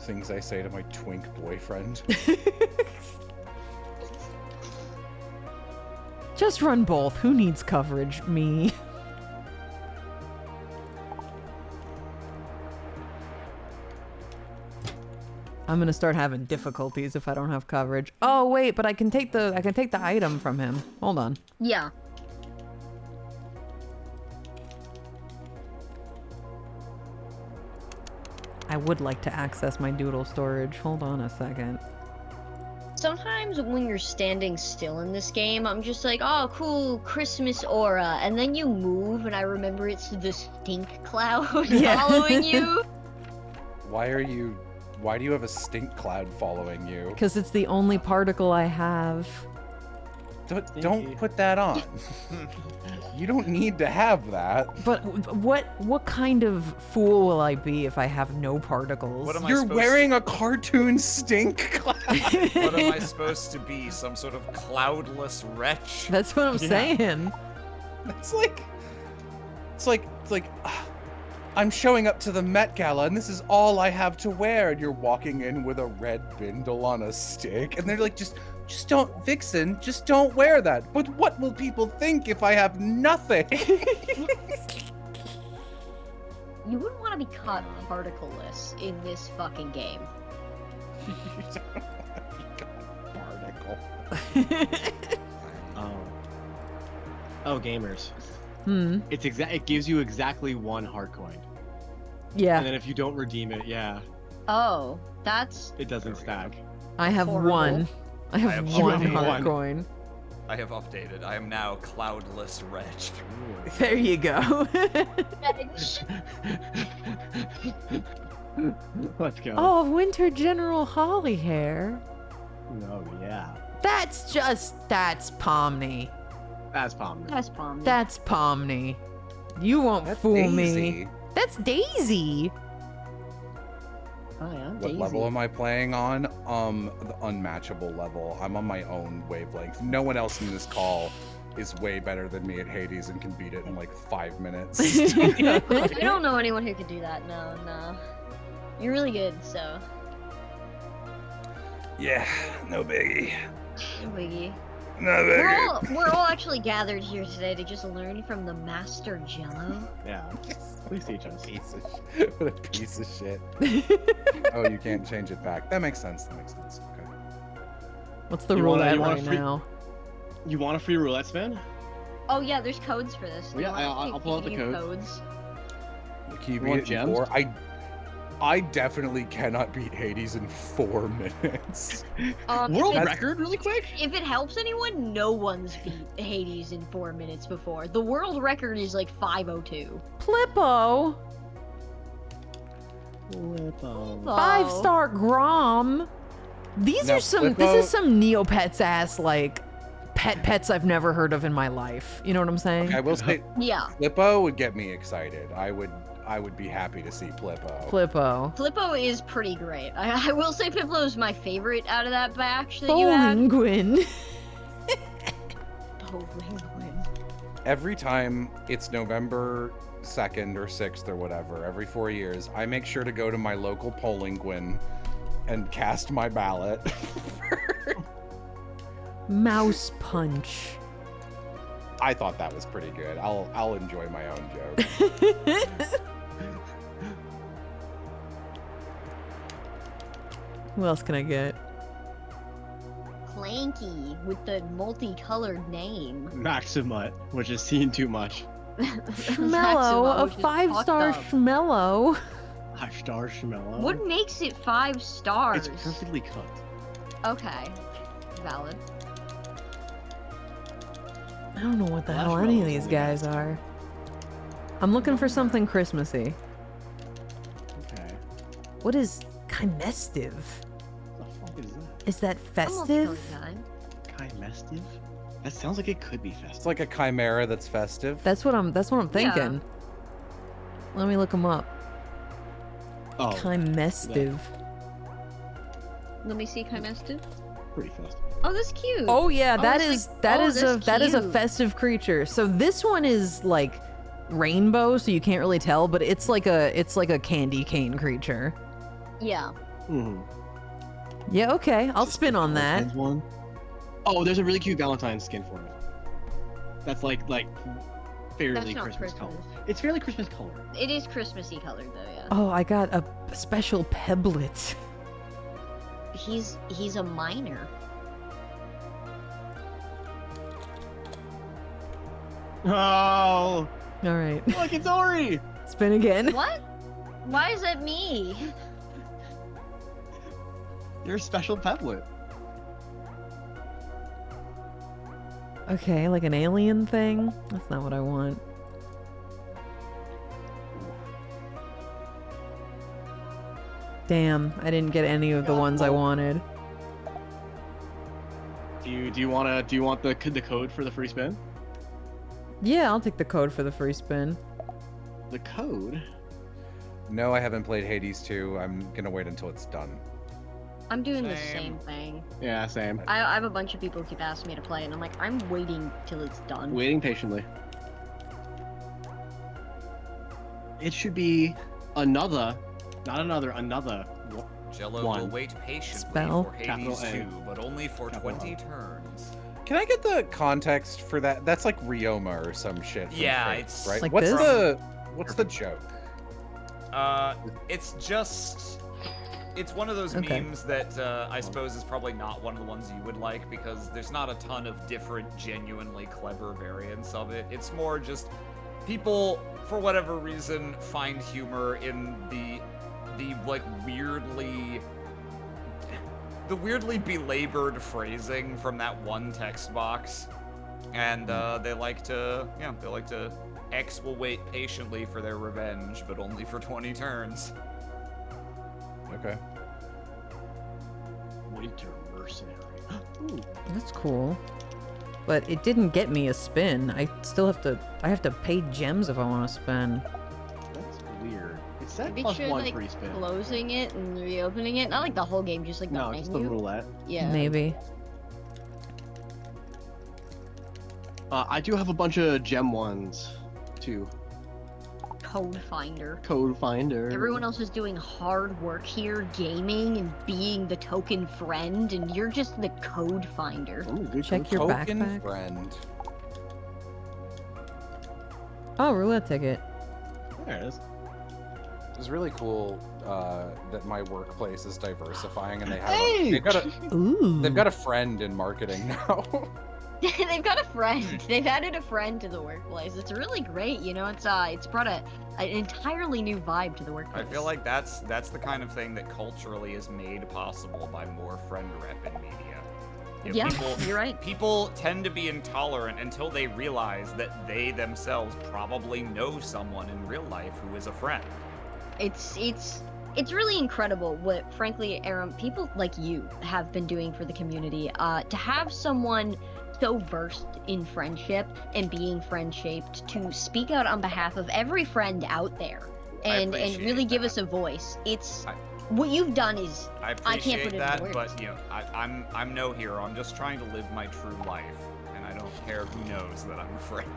Things I say to my twink boyfriend. Just run both. Who needs coverage? Me. I'm gonna start having difficulties if I don't have coverage. Oh wait, but I can take the item from him. Hold on. Yeah. I would like to access my doodle storage. Hold on a second. Sometimes when you're standing still in this game, I'm just like, oh, cool, Christmas aura. And then you move, and I remember it's the stink cloud Yeah. following you. Why do you have a stink cloud following you? Because it's the only particle I have. Don't put that on. You don't need to have that. But what kind of fool will I be if I have no particles? What am I You're supposed wearing a cartoon stink cloud. What am I supposed to be? Some sort of cloudless wretch? That's what I'm saying. It's like I'm showing up to the Met Gala and this is all I have to wear, and you're walking in with a red bindle on a stick, and they're like, just don't, Vixen, just don't wear that. But what will people think if I have nothing? You wouldn't want to be caught particleless in this fucking game. You don't want to be barnacle. Oh, gamers. It gives you exactly one heart coin. Yeah, And then if you don't redeem it, yeah, Oh, that's... it doesn't stack. I have horrible. one. I have have one one. heart coin. I have updated. I am now cloudless wretch. There you go. Let's go. Oh, Winter General Holly hair. Oh, yeah. That's Pomni. That's Palm. That's Pomni. That's Pomni. You won't That's fool me. Daisy. That's Daisy. Oh yeah, What level am I playing on? The unmatchable level. I'm on my own wavelength. No one else in this call is way better than me at Hades and can beat it in like 5 minutes. I don't know anyone who could do that. No. You're really good, so. Yeah, no biggie. No biggie. No biggie. We're all actually gathered here today to just learn from the Master Jello. Yeah. Please teach us. What a piece of shit. Oh, you can't change it back. That makes sense. Okay. What's the You wanna- roulette you wanna right free- now? You want a free roulette spin? Oh yeah, there's codes for this. Yeah, I'll pull out the codes. codes. Can you You want beat it in gems? 4? I definitely cannot beat Hades in 4 minutes. World if it- record, really quick? If it helps anyone, no one's beat Hades in 4 minutes before. The world record is like 5:02. Plippo. 5-star Grom. These Now, are some. This Plippo- is some Neopets ass like pets I've never heard of in my life. You know what I'm saying? I will say, Yeah. Flippo would get me excited. I would be happy to see Flippo. Plippo. Flippo is pretty great. I will say Piplo is my favorite out of that batch that you had. Bowling Bowling. Every time it's November 2nd or 6th or whatever, every 4 years, I make sure to go to my local polling and cast my ballot. Mouse Punch. I thought that was pretty good. I'll enjoy my own joke. Who else can I get? Clanky with the multicolored name. Maximut, which is seen too much. Schmello, Maxima, a which is 5-star fucked up. Schmello. 5-star Schmello. What makes it 5 stars? It's perfectly cooked. Okay. Valid. I don't know what the hell Marshmallows any of these only guys got- are. I'm looking for something Christmassy. Okay. What is chimestive? What the fuck is that? Is that I'm festive? multicolored guy. Chimestive? That sounds like it could be festive. It's like a chimera that's festive. That's what I'm thinking. Let me look them up. Oh, Chimestive. Let me see chimestive. pretty festive. Oh, that's cute. Oh yeah, Oh, that it's is like- that oh, is a that's that is a cute. festive creature. So this one is like rainbow, so you can't really tell, but it's like a candy cane creature. Yeah. Mm-hmm. Yeah, okay, I'll spin on that. One. Oh, there's a really cute Valentine's skin for it. That's like fairly That's not Christmas Christmas. color. It's fairly Christmas color. It is Christmassy colored though, yeah. Oh, I got a special Peblet. He's a minor. Oh, All right, look, it's Ori. spin again. What? Why is that me? You're a special Peblet. Okay, like an alien thing. That's not what I want. Damn, I didn't get any of the ones I wanted. Do you want the code for the free spin? Yeah, I'll take the code for the free spin. The code? No, I haven't played Hades 2. I'm gonna wait until it's done. I'm doing the Same. same thing. Yeah, same. I have a bunch of people who keep asking me to play, and I'm like, I'm waiting till it's done. Waiting patiently. It should be another. Jello One. will wait patiently Spell. for Hades Capital A. 2, but only for Capital 20 O. turns. Can I get the context for that? That's like Ryoma or some shit. From Yeah, Fate, it's right. Like what's this? what's the joke? It's just... It's one of those Okay. memes that I suppose is probably not one of the ones you would like, because there's not a ton of different, genuinely clever variants of it. It's more just people, for whatever reason, find humor in the like weirdly belabored phrasing from that one text box, and they like to X will wait patiently for their revenge, but only for 20 turns. Okay. Winter mercenary. Ooh, That's cool. But it didn't get me a spin. I have to pay gems if I want to spin. that's weird. It said Maybe plus try, one like, free spin. closing it and reopening it. Not like the whole game, just like the No, menu. just the roulette. Yeah. Maybe. I do have a bunch of gem ones, too. Code finder. Code finder. Everyone else is doing hard work here, gaming and being the token friend, and you're just the code finder. Oh, good Check code. your Token backpack. friend. Oh, roulette ticket. There it is. It's really cool that my workplace is diversifying, and they have Hey! Ooh. they've got a friend in marketing now. They've got a friend. They've added a friend to the workplace. It's really great, you know. It's brought an entirely new vibe to the I workplace. feel like that's the kind of thing that culturally is made possible by more friend rep in media. You know, Yeah, you're right. People tend to be intolerant until they realize that they themselves probably know someone in real life who is a friend. It's really incredible what, frankly, Aaron, people like you have been doing for the community. To have someone so versed in friendship and being friend-shaped to speak out on behalf of every friend out there and appreciate really give that. us a voice. What you've done is I I can't appreciate put it that, into words. but you know, I'm no hero. I'm just trying to live my true life, and I don't care who knows that I'm a friend.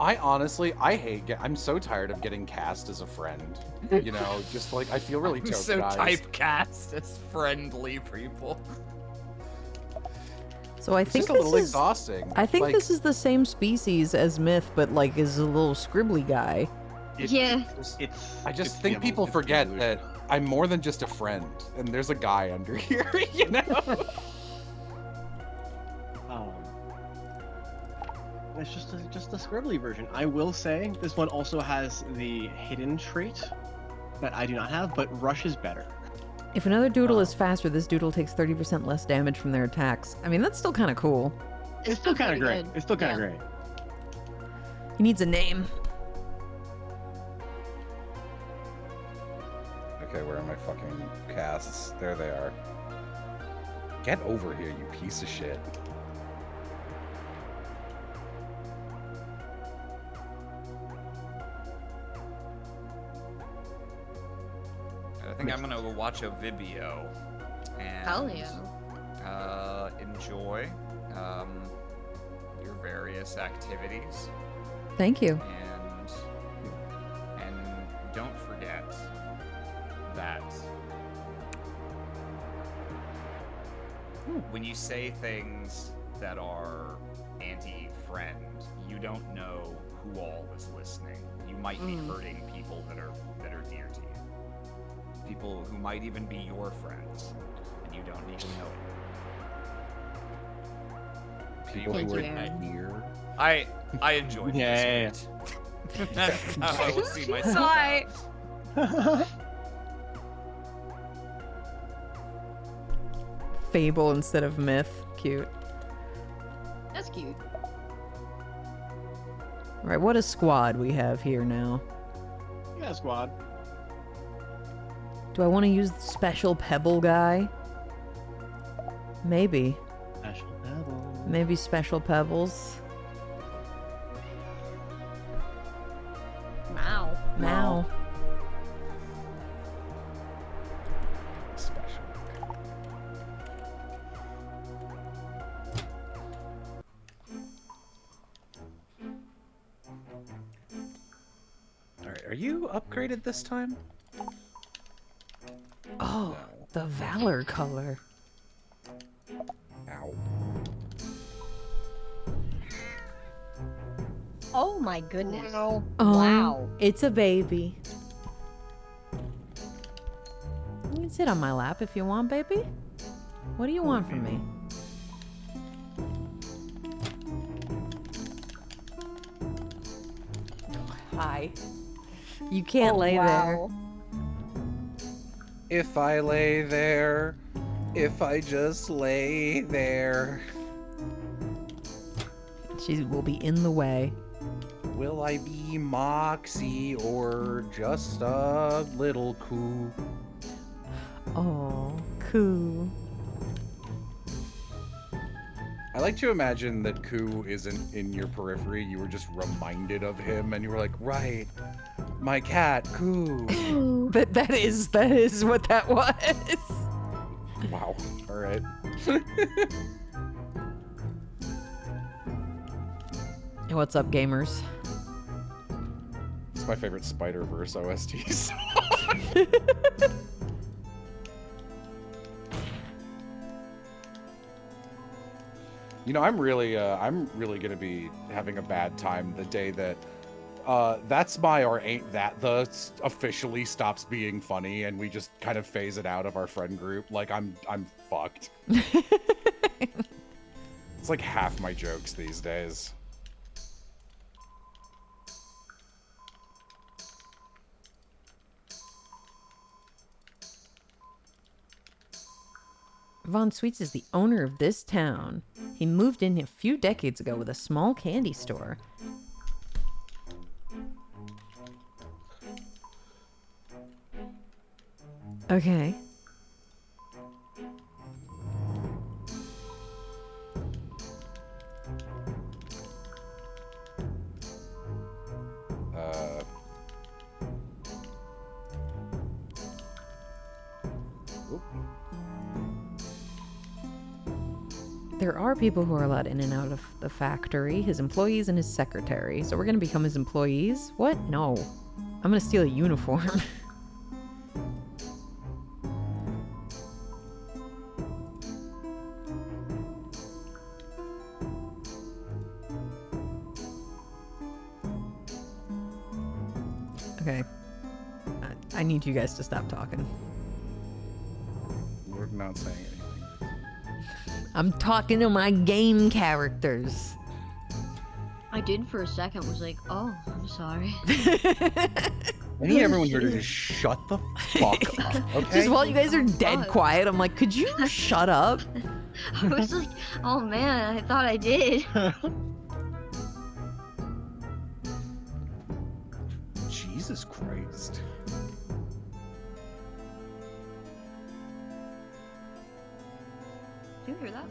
I honestly, I'm so tired of getting cast as a friend. You know, just like I feel really I'm so tokenized. typecast as friendly people. So I It's think just a little this is. exhausting. I think Like, this is the same species as Myth, but like is a little scribbly guy. Yeah. It's. I just it's think the people it's the forget evolution. that I'm more than just a friend, and there's a guy under here, you know? It's just a scribbly version. I will say this one also has the hidden trait that I do not have, but Rush is better. If another doodle is Oh. faster, this doodle takes 30% less damage from their attacks. I mean, that's still kind of cool. It's still kind of pretty great. good. It's still kind of Yeah. great. He needs a name. Okay, where are my fucking casts? There they are. Get over here, you piece of shit. I think I'm gonna go watch a video and Hell yeah. Enjoy your various activities, Thank you. and don't forget that when you say things that are anti-friend, you don't know who all is listening. You might be hurting people that are dear to you. People who might even be your friends, and you don't even know it. People Thank who you, are Aaron. near. I enjoyed Yeah. this bit. That's how I will see myself. Sorry. out. Fable instead of Myth. Cute. That's cute. Right, what a squad we have here now. Yeah, squad. Do I want to use the special pebble guy? Maybe. Special pebble. Maybe special pebbles. Wow. Now. Special. Alright, are you upgraded this time? Oh, the Valor color. Ow. Oh my goodness. Oh, Wow. It's a baby. You can sit on my lap if you want, baby. What do you want from me? Hi. You can't lay there. If I lay there, if I just lay there, She will be in the way. will I be Moxie or just a little coo? Oh, cool. I like to imagine that Koo isn't in your periphery. You were just reminded of him, and you were like, right, my cat, Koo. That is what that was. Wow. All right. Hey, what's up, gamers? It's my favorite Spider-Verse OST song. You know, I'm really gonna be having a bad time the day that That's My or Ain't That The officially stops being funny and we just kind of phase it out of our friend group. Like I'm fucked. It's like half my jokes these days. Von Sweets is the owner of this town. He moved in a few decades ago with a small candy store. Okay. Oop. There are people who are allowed in and out of the factory, his employees and his secretary. So we're gonna become his employees? What? No. I'm gonna steal a uniform. Okay. I need you guys to stop talking. We're not saying anything. I'm talking to my game characters. I did for a second, was like, oh, I'm sorry. I need everyone here to just shut the fuck up, okay? Just while you guys are dead Fuck. quiet, I'm like, could you shut up? I was like, oh man, I thought I did. Jesus Christ. Do you hear that?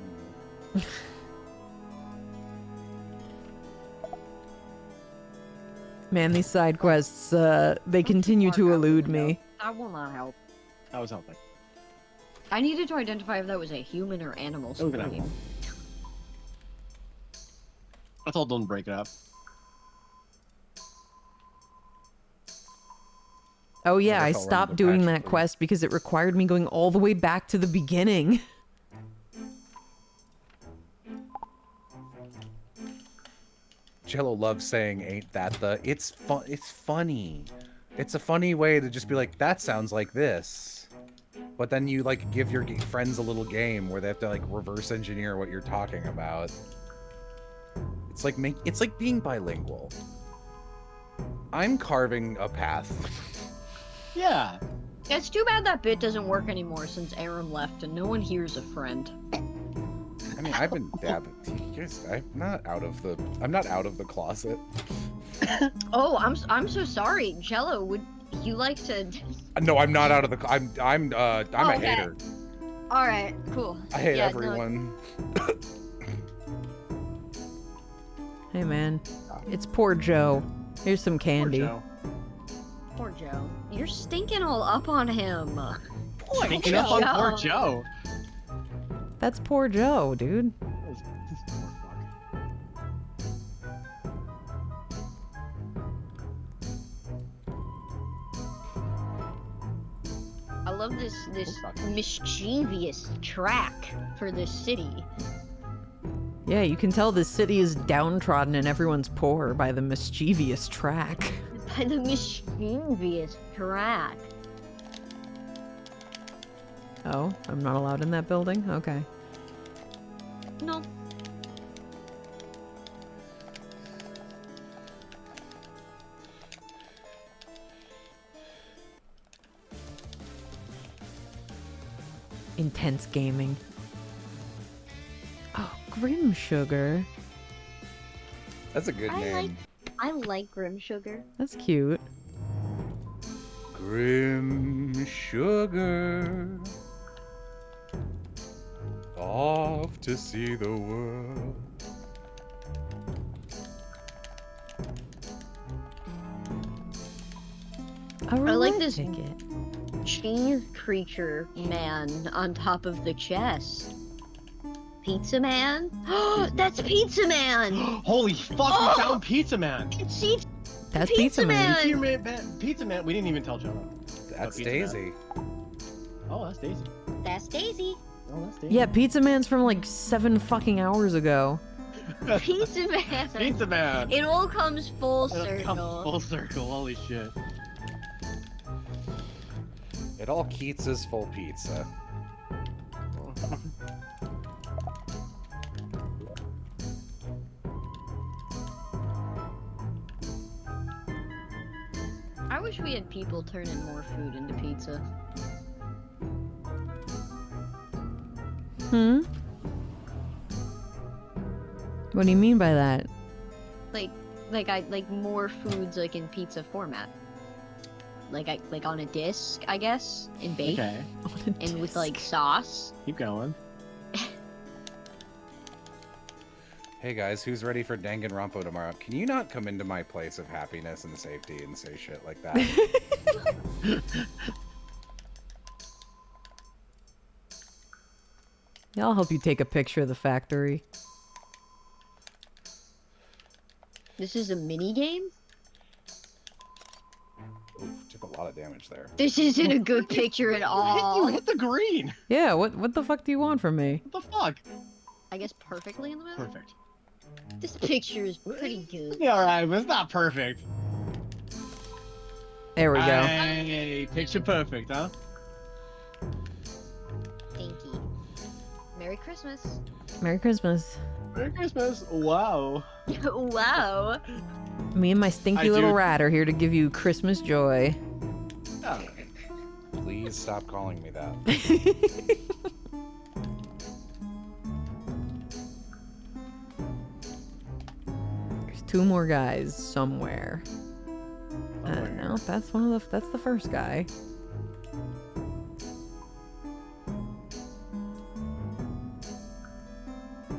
Man, these side quests, they continue to elude me. That will not help. I was helping. I needed to identify if that was a human or animal Oh, good. scream. That's all. Don't break it up. Oh yeah, I I fell into stopped the doing patch, that please. quest because it required me going all the way back to the beginning. Jello loves saying "ain't that the." It's fun. It's funny. It's a funny way to just be like, that sounds like this. But then you like give your friends a little game where they have to like reverse engineer what you're talking about. It's like it's like being bilingual. I'm carving a path. Yeah. It's too bad that bit doesn't work anymore since Aram left and no one here's a friend. I mean, I've been dabbing. I'm not out of the closet. Oh, I'm so sorry. Jello, would you like to? No, I'm not out of the. I'm a Okay. hater. All right, cool. I hate Yeah, no, everyone. Hey man, it's poor Joe. Here's some Poor candy. Joe. Poor Joe. You're stinking all up on him. Stinking up on poor Joe. Joe. That's poor Joe, dude. This poor fuck. I love this fuck. mischievous track for this city. Yeah, you can tell this city is downtrodden and everyone's poor by the mischievous track. By the mischievous track. Oh, I'm not allowed in that building? Okay. No. Intense gaming. Oh, Grim Sugar. That's a good name. I like Grim Sugar. That's cute. Grim Sugar. Off to see the world. A I like roulette this ticket. cheese creature man on top of the chest. Pizza Man? That's Pizza Man! Holy fuck, we found Pizza Man! It's That's Pizza Man. Pizza Man, we didn't even tell Jonah. That's Pizza Daisy. Oh, that's Daisy. That's Daisy. Oh, that's Daisy. Yeah, Pizza Man's from like 7 fucking hours ago. Pizza Man. Pizza Man! It all comes full It'll circle. come full circle, holy shit. It all Keats' full pizza. I wish we had people turning more food into pizza. Hmm? What do you mean by that? Like more foods like in pizza format. Like on a disc, I guess, and baked, Okay, and with like sauce. keep going. Hey guys, who's ready for Danganronpa tomorrow? Can you not come into my place of happiness and safety and say shit like that? Yeah, I'll help you take a picture of the factory. This is a mini game. Oof, took a lot of damage there. This isn't a good picture at You all. hit the green! Yeah, what the fuck do you want from me? What the fuck? I guess perfectly in the middle. Perfect. This picture is pretty good. Yeah, alright, but it's not perfect. There we go. Hey, picture perfect, huh? Thank you. Merry Christmas. Merry Christmas. Merry Christmas. Wow. Wow. Me and my stinky I little do- rat are here to give you Christmas joy. Oh. Please stop calling me that. There's 2 more guys somewhere. No, that's the first guy.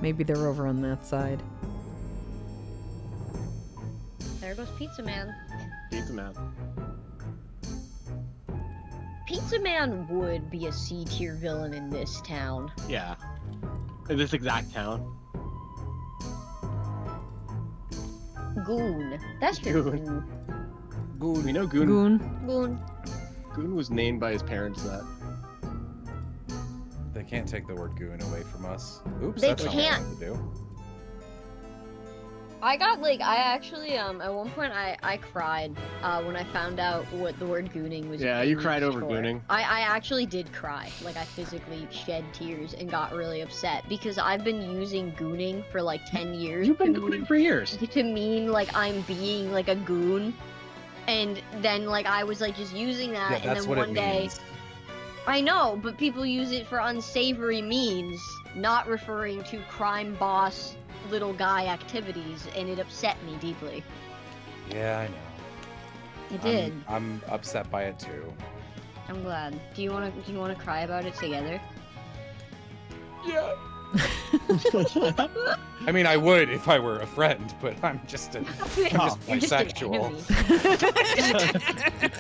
Maybe they're over on that side. There goes Pizza Man. Pizza Man. Pizza Man would be a C tier villain in this town. Yeah. In this exact town. Goon. That's just Goon. Goon. Goon. We know Goon. Goon. Goon. Goon was named by his parents that. They can't take the word goon away from us. Oops, They that's not what I can't. wanted to do. I actually, at one point I cried, when I found out what the word gooning was. Yeah, you used cried over for. gooning. I actually did cry. Like, I physically shed tears and got really upset because I've been using gooning for like 10 years. You've been to gooning for years. to mean like I'm being like a goon, and then like I was like just using that, Yeah, and that's then what one it day means. I know, but people use it for unsavory means, not referring to crime boss little guy activities, and it upset me deeply. Yeah, I know. It did. I'm upset by it too. I'm glad. Do you wanna cry about it together? Yeah. I mean, I would if I were a friend, but I'm just You're bisexual. just an enemy.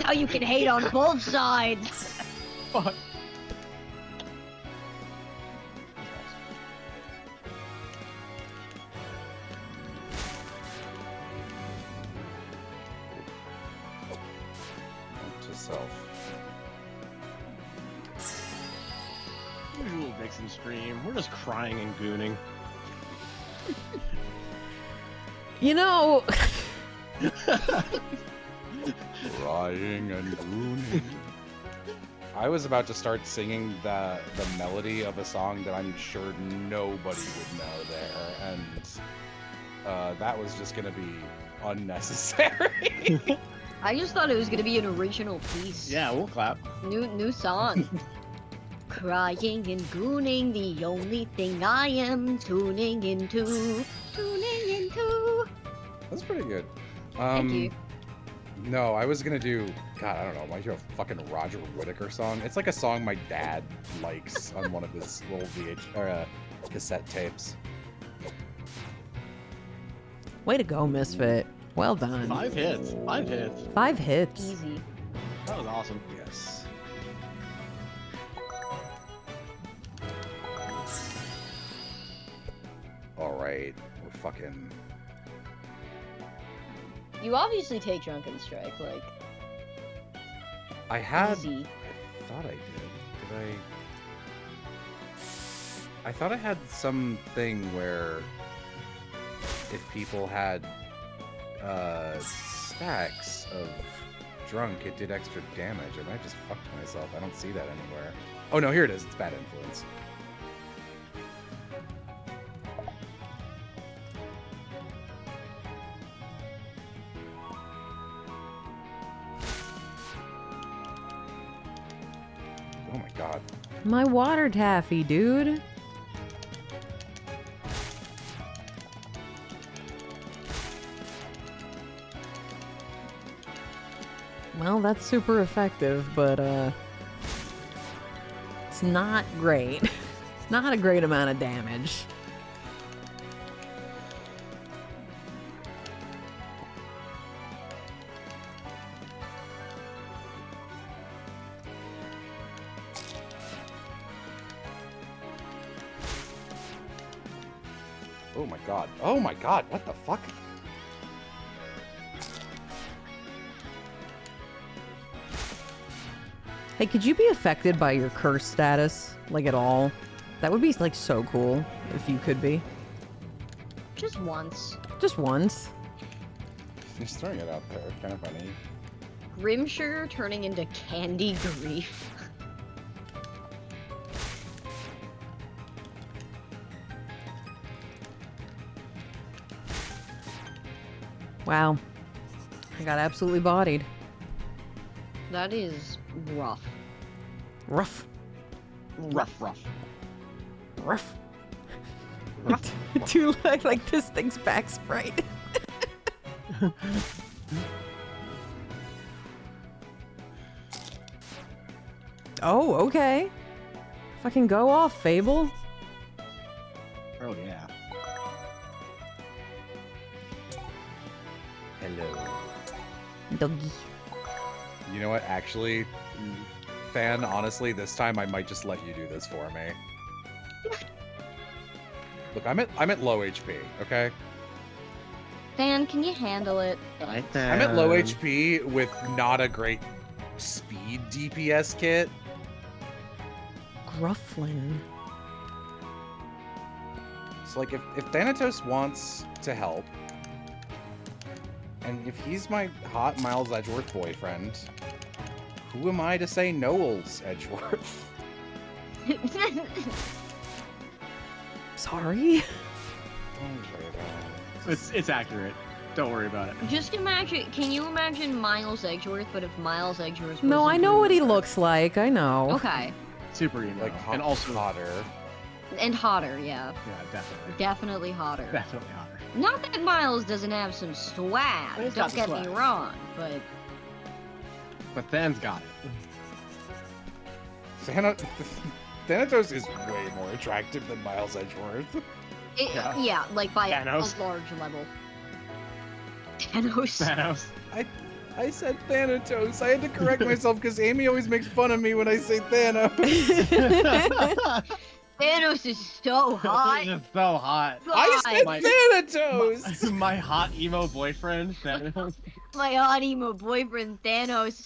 Now you can hate on both sides. Fuck. Note to self. Usual Dixon stream. We're just crying and gooning. You know, Crying and gooning. I was about to start singing the melody of a song that I'm sure nobody would know there, and that was just gonna be unnecessary. I just thought it was gonna be an original piece. Yeah, we'll clap. New song. Crying and gooning, the only thing I am tuning into. That's pretty good. Thank you. No, I was gonna do. God, I don't know. Might do a fucking Roger Whittaker song. It's like a song my dad likes on one of his little cassette tapes. Way to go, Misfit. Well done. 5 hits. 5 hits. 5 hits. Easy. That was awesome. Yes. All right, we're fucking. You obviously take Drunken Strike, like, I had. easy. I thought I did. Did I? I thought I had something where if people had stacks of drunk, it did extra damage. I might have just fucked myself. I don't see that anywhere. Oh no, here it is. It's bad influence. Oh my god. My water taffy, dude. Well, that's super effective, but it's not great. It's not a great amount of damage. Oh my god. Oh my god. What the fuck? Hey, could you be affected by your curse status, like at all? That would be like so cool if you could be. Just once. Just once. Just throwing it out there. Kind of funny. Grim Sugar turning into Candy Grief. Wow. I got absolutely bodied. That is rough. Rough. Rough. Rough. Do you like this thing's back sprite? Oh, okay. Fucking go off, Fable. Oh yeah. Hello. Doggy. You know what? Actually, Fan, honestly, this time I might just let you do this for me. Look, I'm at low HP, okay? Fan, can you handle it? Right I'm at low HP with not a great speed DPS kit. Grufflin. So, like, if Thanatos wants to help, and if he's my hot Miles Edgeworth boyfriend, who am I to say Noel's Edgeworth? Sorry. It's accurate. Don't worry about it. Just imagine, can you imagine Miles Edgeworth, but if Miles Edgeworth No, was I know what he looks like. I know. Okay. Super emo. Like, and also hotter. And hotter, yeah. Yeah, definitely. Definitely hotter. Definitely hotter. Not that Miles doesn't have some swag, He's don't got the get me swag. wrong, but But Than's got it. Thanatos is way more attractive than Miles Edgeworth. yeah, like by Thanos. a large level. Thanos. Thanos. I said Thanatos. I had to correct myself because Amy always makes fun of me when I say Thanos. Thanos is so hot. This is so hot. I said My- Thanatos! My hot emo boyfriend, Thanos. My hot emo boyfriend Thanos.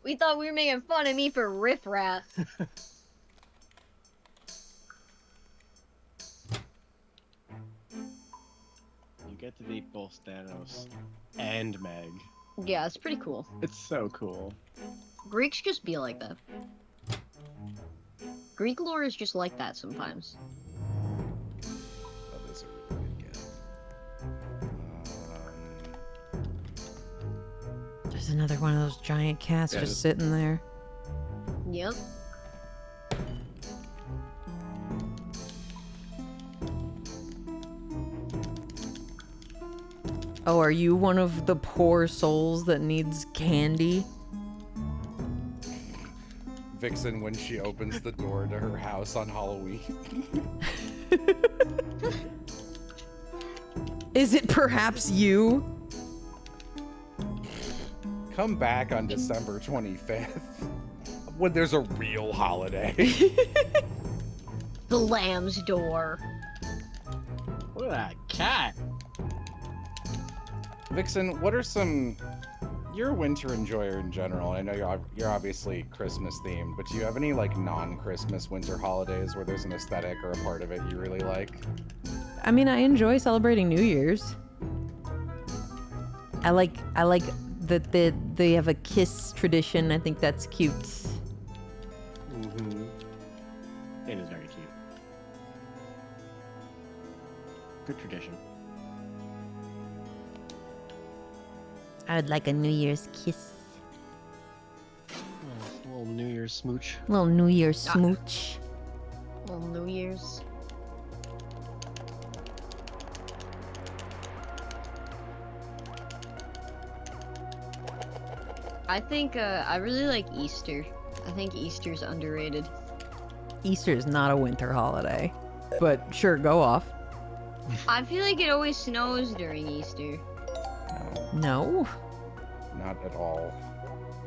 We thought we were making fun of me for riffraff. You get to beat both Thanos and Meg. Yeah, it's pretty cool. It's so cool. Greeks just be like that. Greek lore is just like that sometimes. That is a really good guess. There's another one of those giant cats Yeah, just just- sitting there. Yep. Oh, are you one of the poor souls that needs candy? Vixen, when she opens the door to her house on Halloween. Is it perhaps you? Come back on December 25th when there's a real holiday. The lamb's door. Look at that cat. Vixen, what are some... You're a winter enjoyer in general. I know you're obviously Christmas themed, but do you have any like non-Christmas winter holidays where there's an aesthetic or a part of it you really like? I mean, I enjoy celebrating New Year's. I like that they have a kiss tradition. I think that's cute. Mm-hmm. It is very cute. Good tradition. I would like a New Year's kiss. A little New Year's smooch. A little New Year's smooch. Well, New Year's. I think I really like Easter. I think Easter's underrated. Easter is not a winter holiday, but sure, go off. I feel like it always snows during Easter. No. Not at all.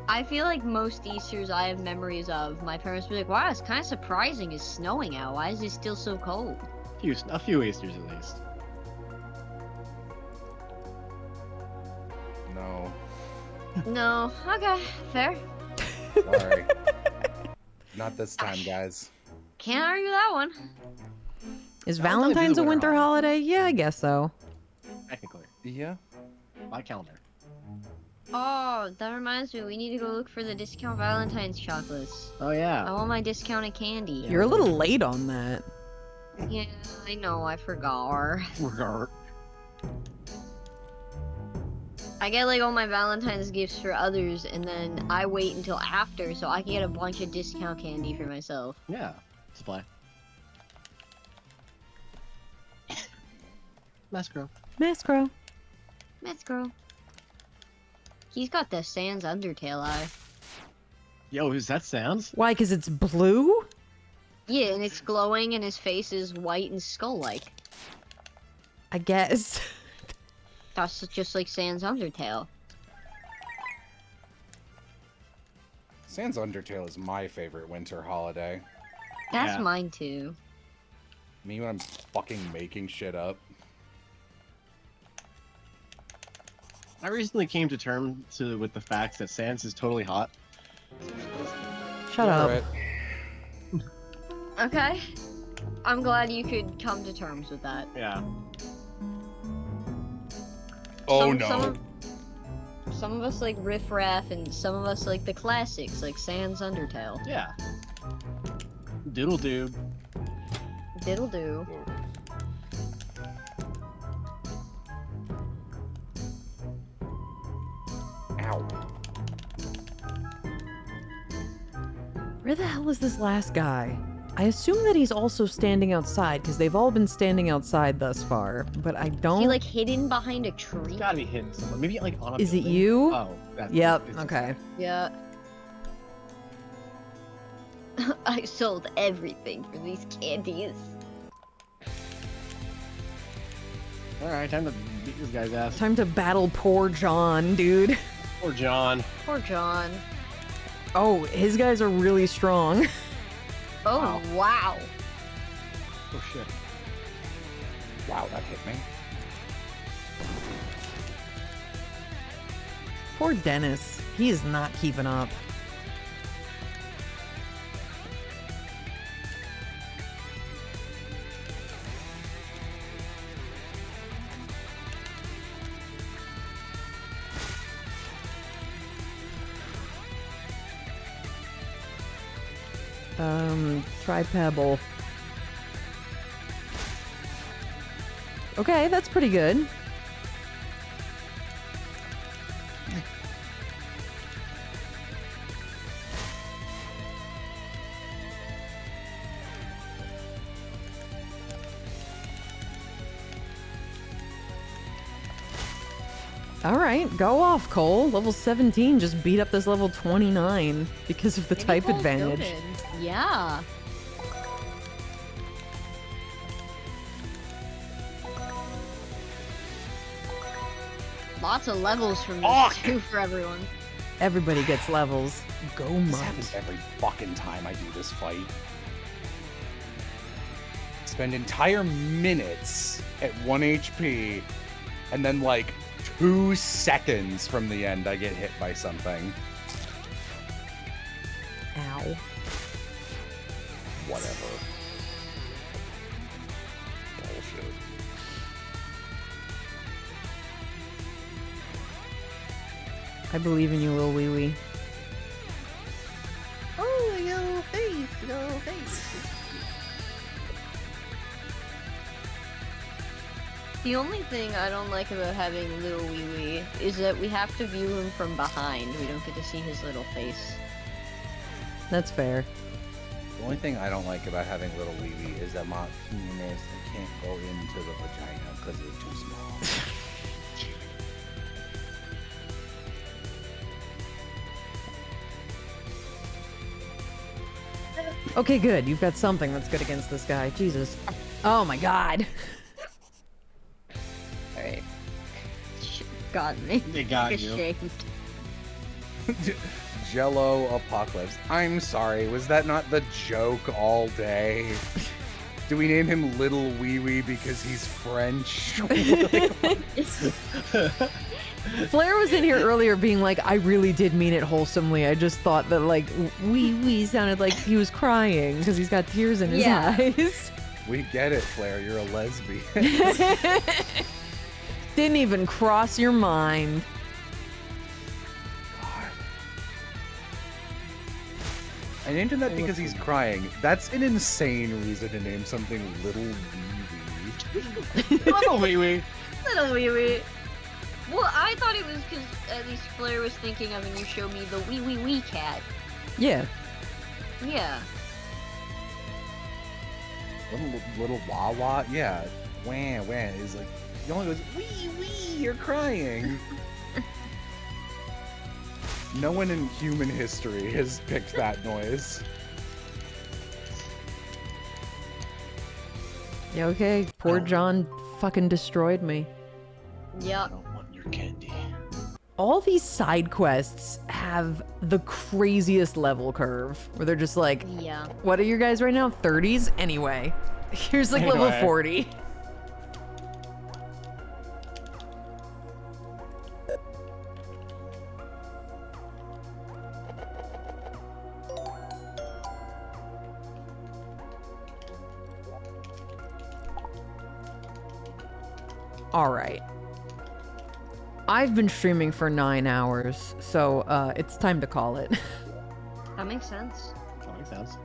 I feel like most Easters I have memories of, my parents be like, wow, it's kind of surprising it's snowing out. Why is it still so cold? A few Easters at least. No. No. Okay, fair. Sorry. Not this time, guys. Can't argue that one. Is Valentine's is a Valentine's a winter winter holiday? Yeah, I guess so. Technically. Yeah. My calendar. Oh, that reminds me, we need to go look for the discount Valentine's chocolates. Oh I yeah. want my discounted candy. Yeah. You're a little late on that. Yeah, I know, I forgot. Regard. I get like all my Valentine's gifts for others, and then I wait until after so I can get a bunch of discount candy for myself. Yeah. Supply. Mascro. Mascro. Let's go. He's got the Sans Undertale eye. Yo, is that sounds? Why? Because it's blue? Yeah, and it's glowing, and his face is white and skull-like. I guess. That's just like Sans Undertale. Sans Undertale is my favorite winter holiday. That's Yeah. mine too. Me when I'm fucking making shit up. I recently came to terms with the fact that Sans is totally hot. Shut up. Alright. Okay. I'm glad you could come to terms with that. Yeah. Oh Some- no. Some of us like Riff Raff, and some of us like the classics, like Sans Undertale. Yeah. Doodle Doo. Diddle do. Ow. Where the hell is this last guy? I assume that he's also standing outside, because they've all been standing outside thus far, but I Is don't... he like hidden behind a tree? He's gotta be hidden somewhere. Maybe like on a Is it building? you? Oh, that's Yep, it's- okay. Yeah. I sold everything for these candies. Alright, time to beat this guy's ass. Time to battle poor John, dude. Poor John. Poor John. Oh, his guys are really strong. Oh, wow. Oh shit. Wow, that hit me. Poor Dennis. He is not keeping up. Try Pebble. Okay, that's pretty good. All right, go off, Cole. Level 17 just beat up this level 29 because of the Maybe type Cole's advantage. goated. Yeah. Lots of levels from this Fuck! too for everyone. Everybody gets levels. Go This Mutt. happens every fucking time I do this fight. Spend entire minutes at 1 HP, and then like 2 seconds from the end, I get hit by something. Ow. Whatever. Bullshit. I believe in you, Lil Wee Wee. Oh, yo, face, yo, face. The only thing I don't like about having little wee wee is that we have to view him from behind. We don't get to see his little face. That's fair. The only thing I don't like about having little wee wee is that my penis can't go into the vagina because it's too small. Okay, good. You've got something that's good against this guy. Jesus. Oh my god. Alright. Got me. They got Like you. ashamed. Jello Apocalypse. I'm sorry, was that not the joke all day? Do we name him Little Wee Wee because he's French? Flair was in here earlier being like, I really did mean it wholesomely. I just thought that, like, wee wee sounded like he was crying because he's got tears in his Yeah. eyes. We get it, Flair. You're a lesbian. Didn't even cross your mind. God. I named him that because he's crying. That's an insane reason to name something Little Wee Wee. Little wee wee. Little wee wee. Well, I thought it was because at least Flair was thinking of, and you showed me the wee wee wee cat. Yeah. Yeah. Little Wawa? Yeah. Wah, wah. Is like, he only goes, wee wee, you're crying. No one in human history has picked that noise. Yeah, okay. Poor John fucking destroyed me. Yep. I don't want your candy. All these side quests have the craziest level curve where they're just like, Yeah. what are you guys right now? 30s? Anyway. Here's like level Anyway. 40. All right. I've been streaming for 9 hours, so it's time to call it. That makes sense. That makes sense.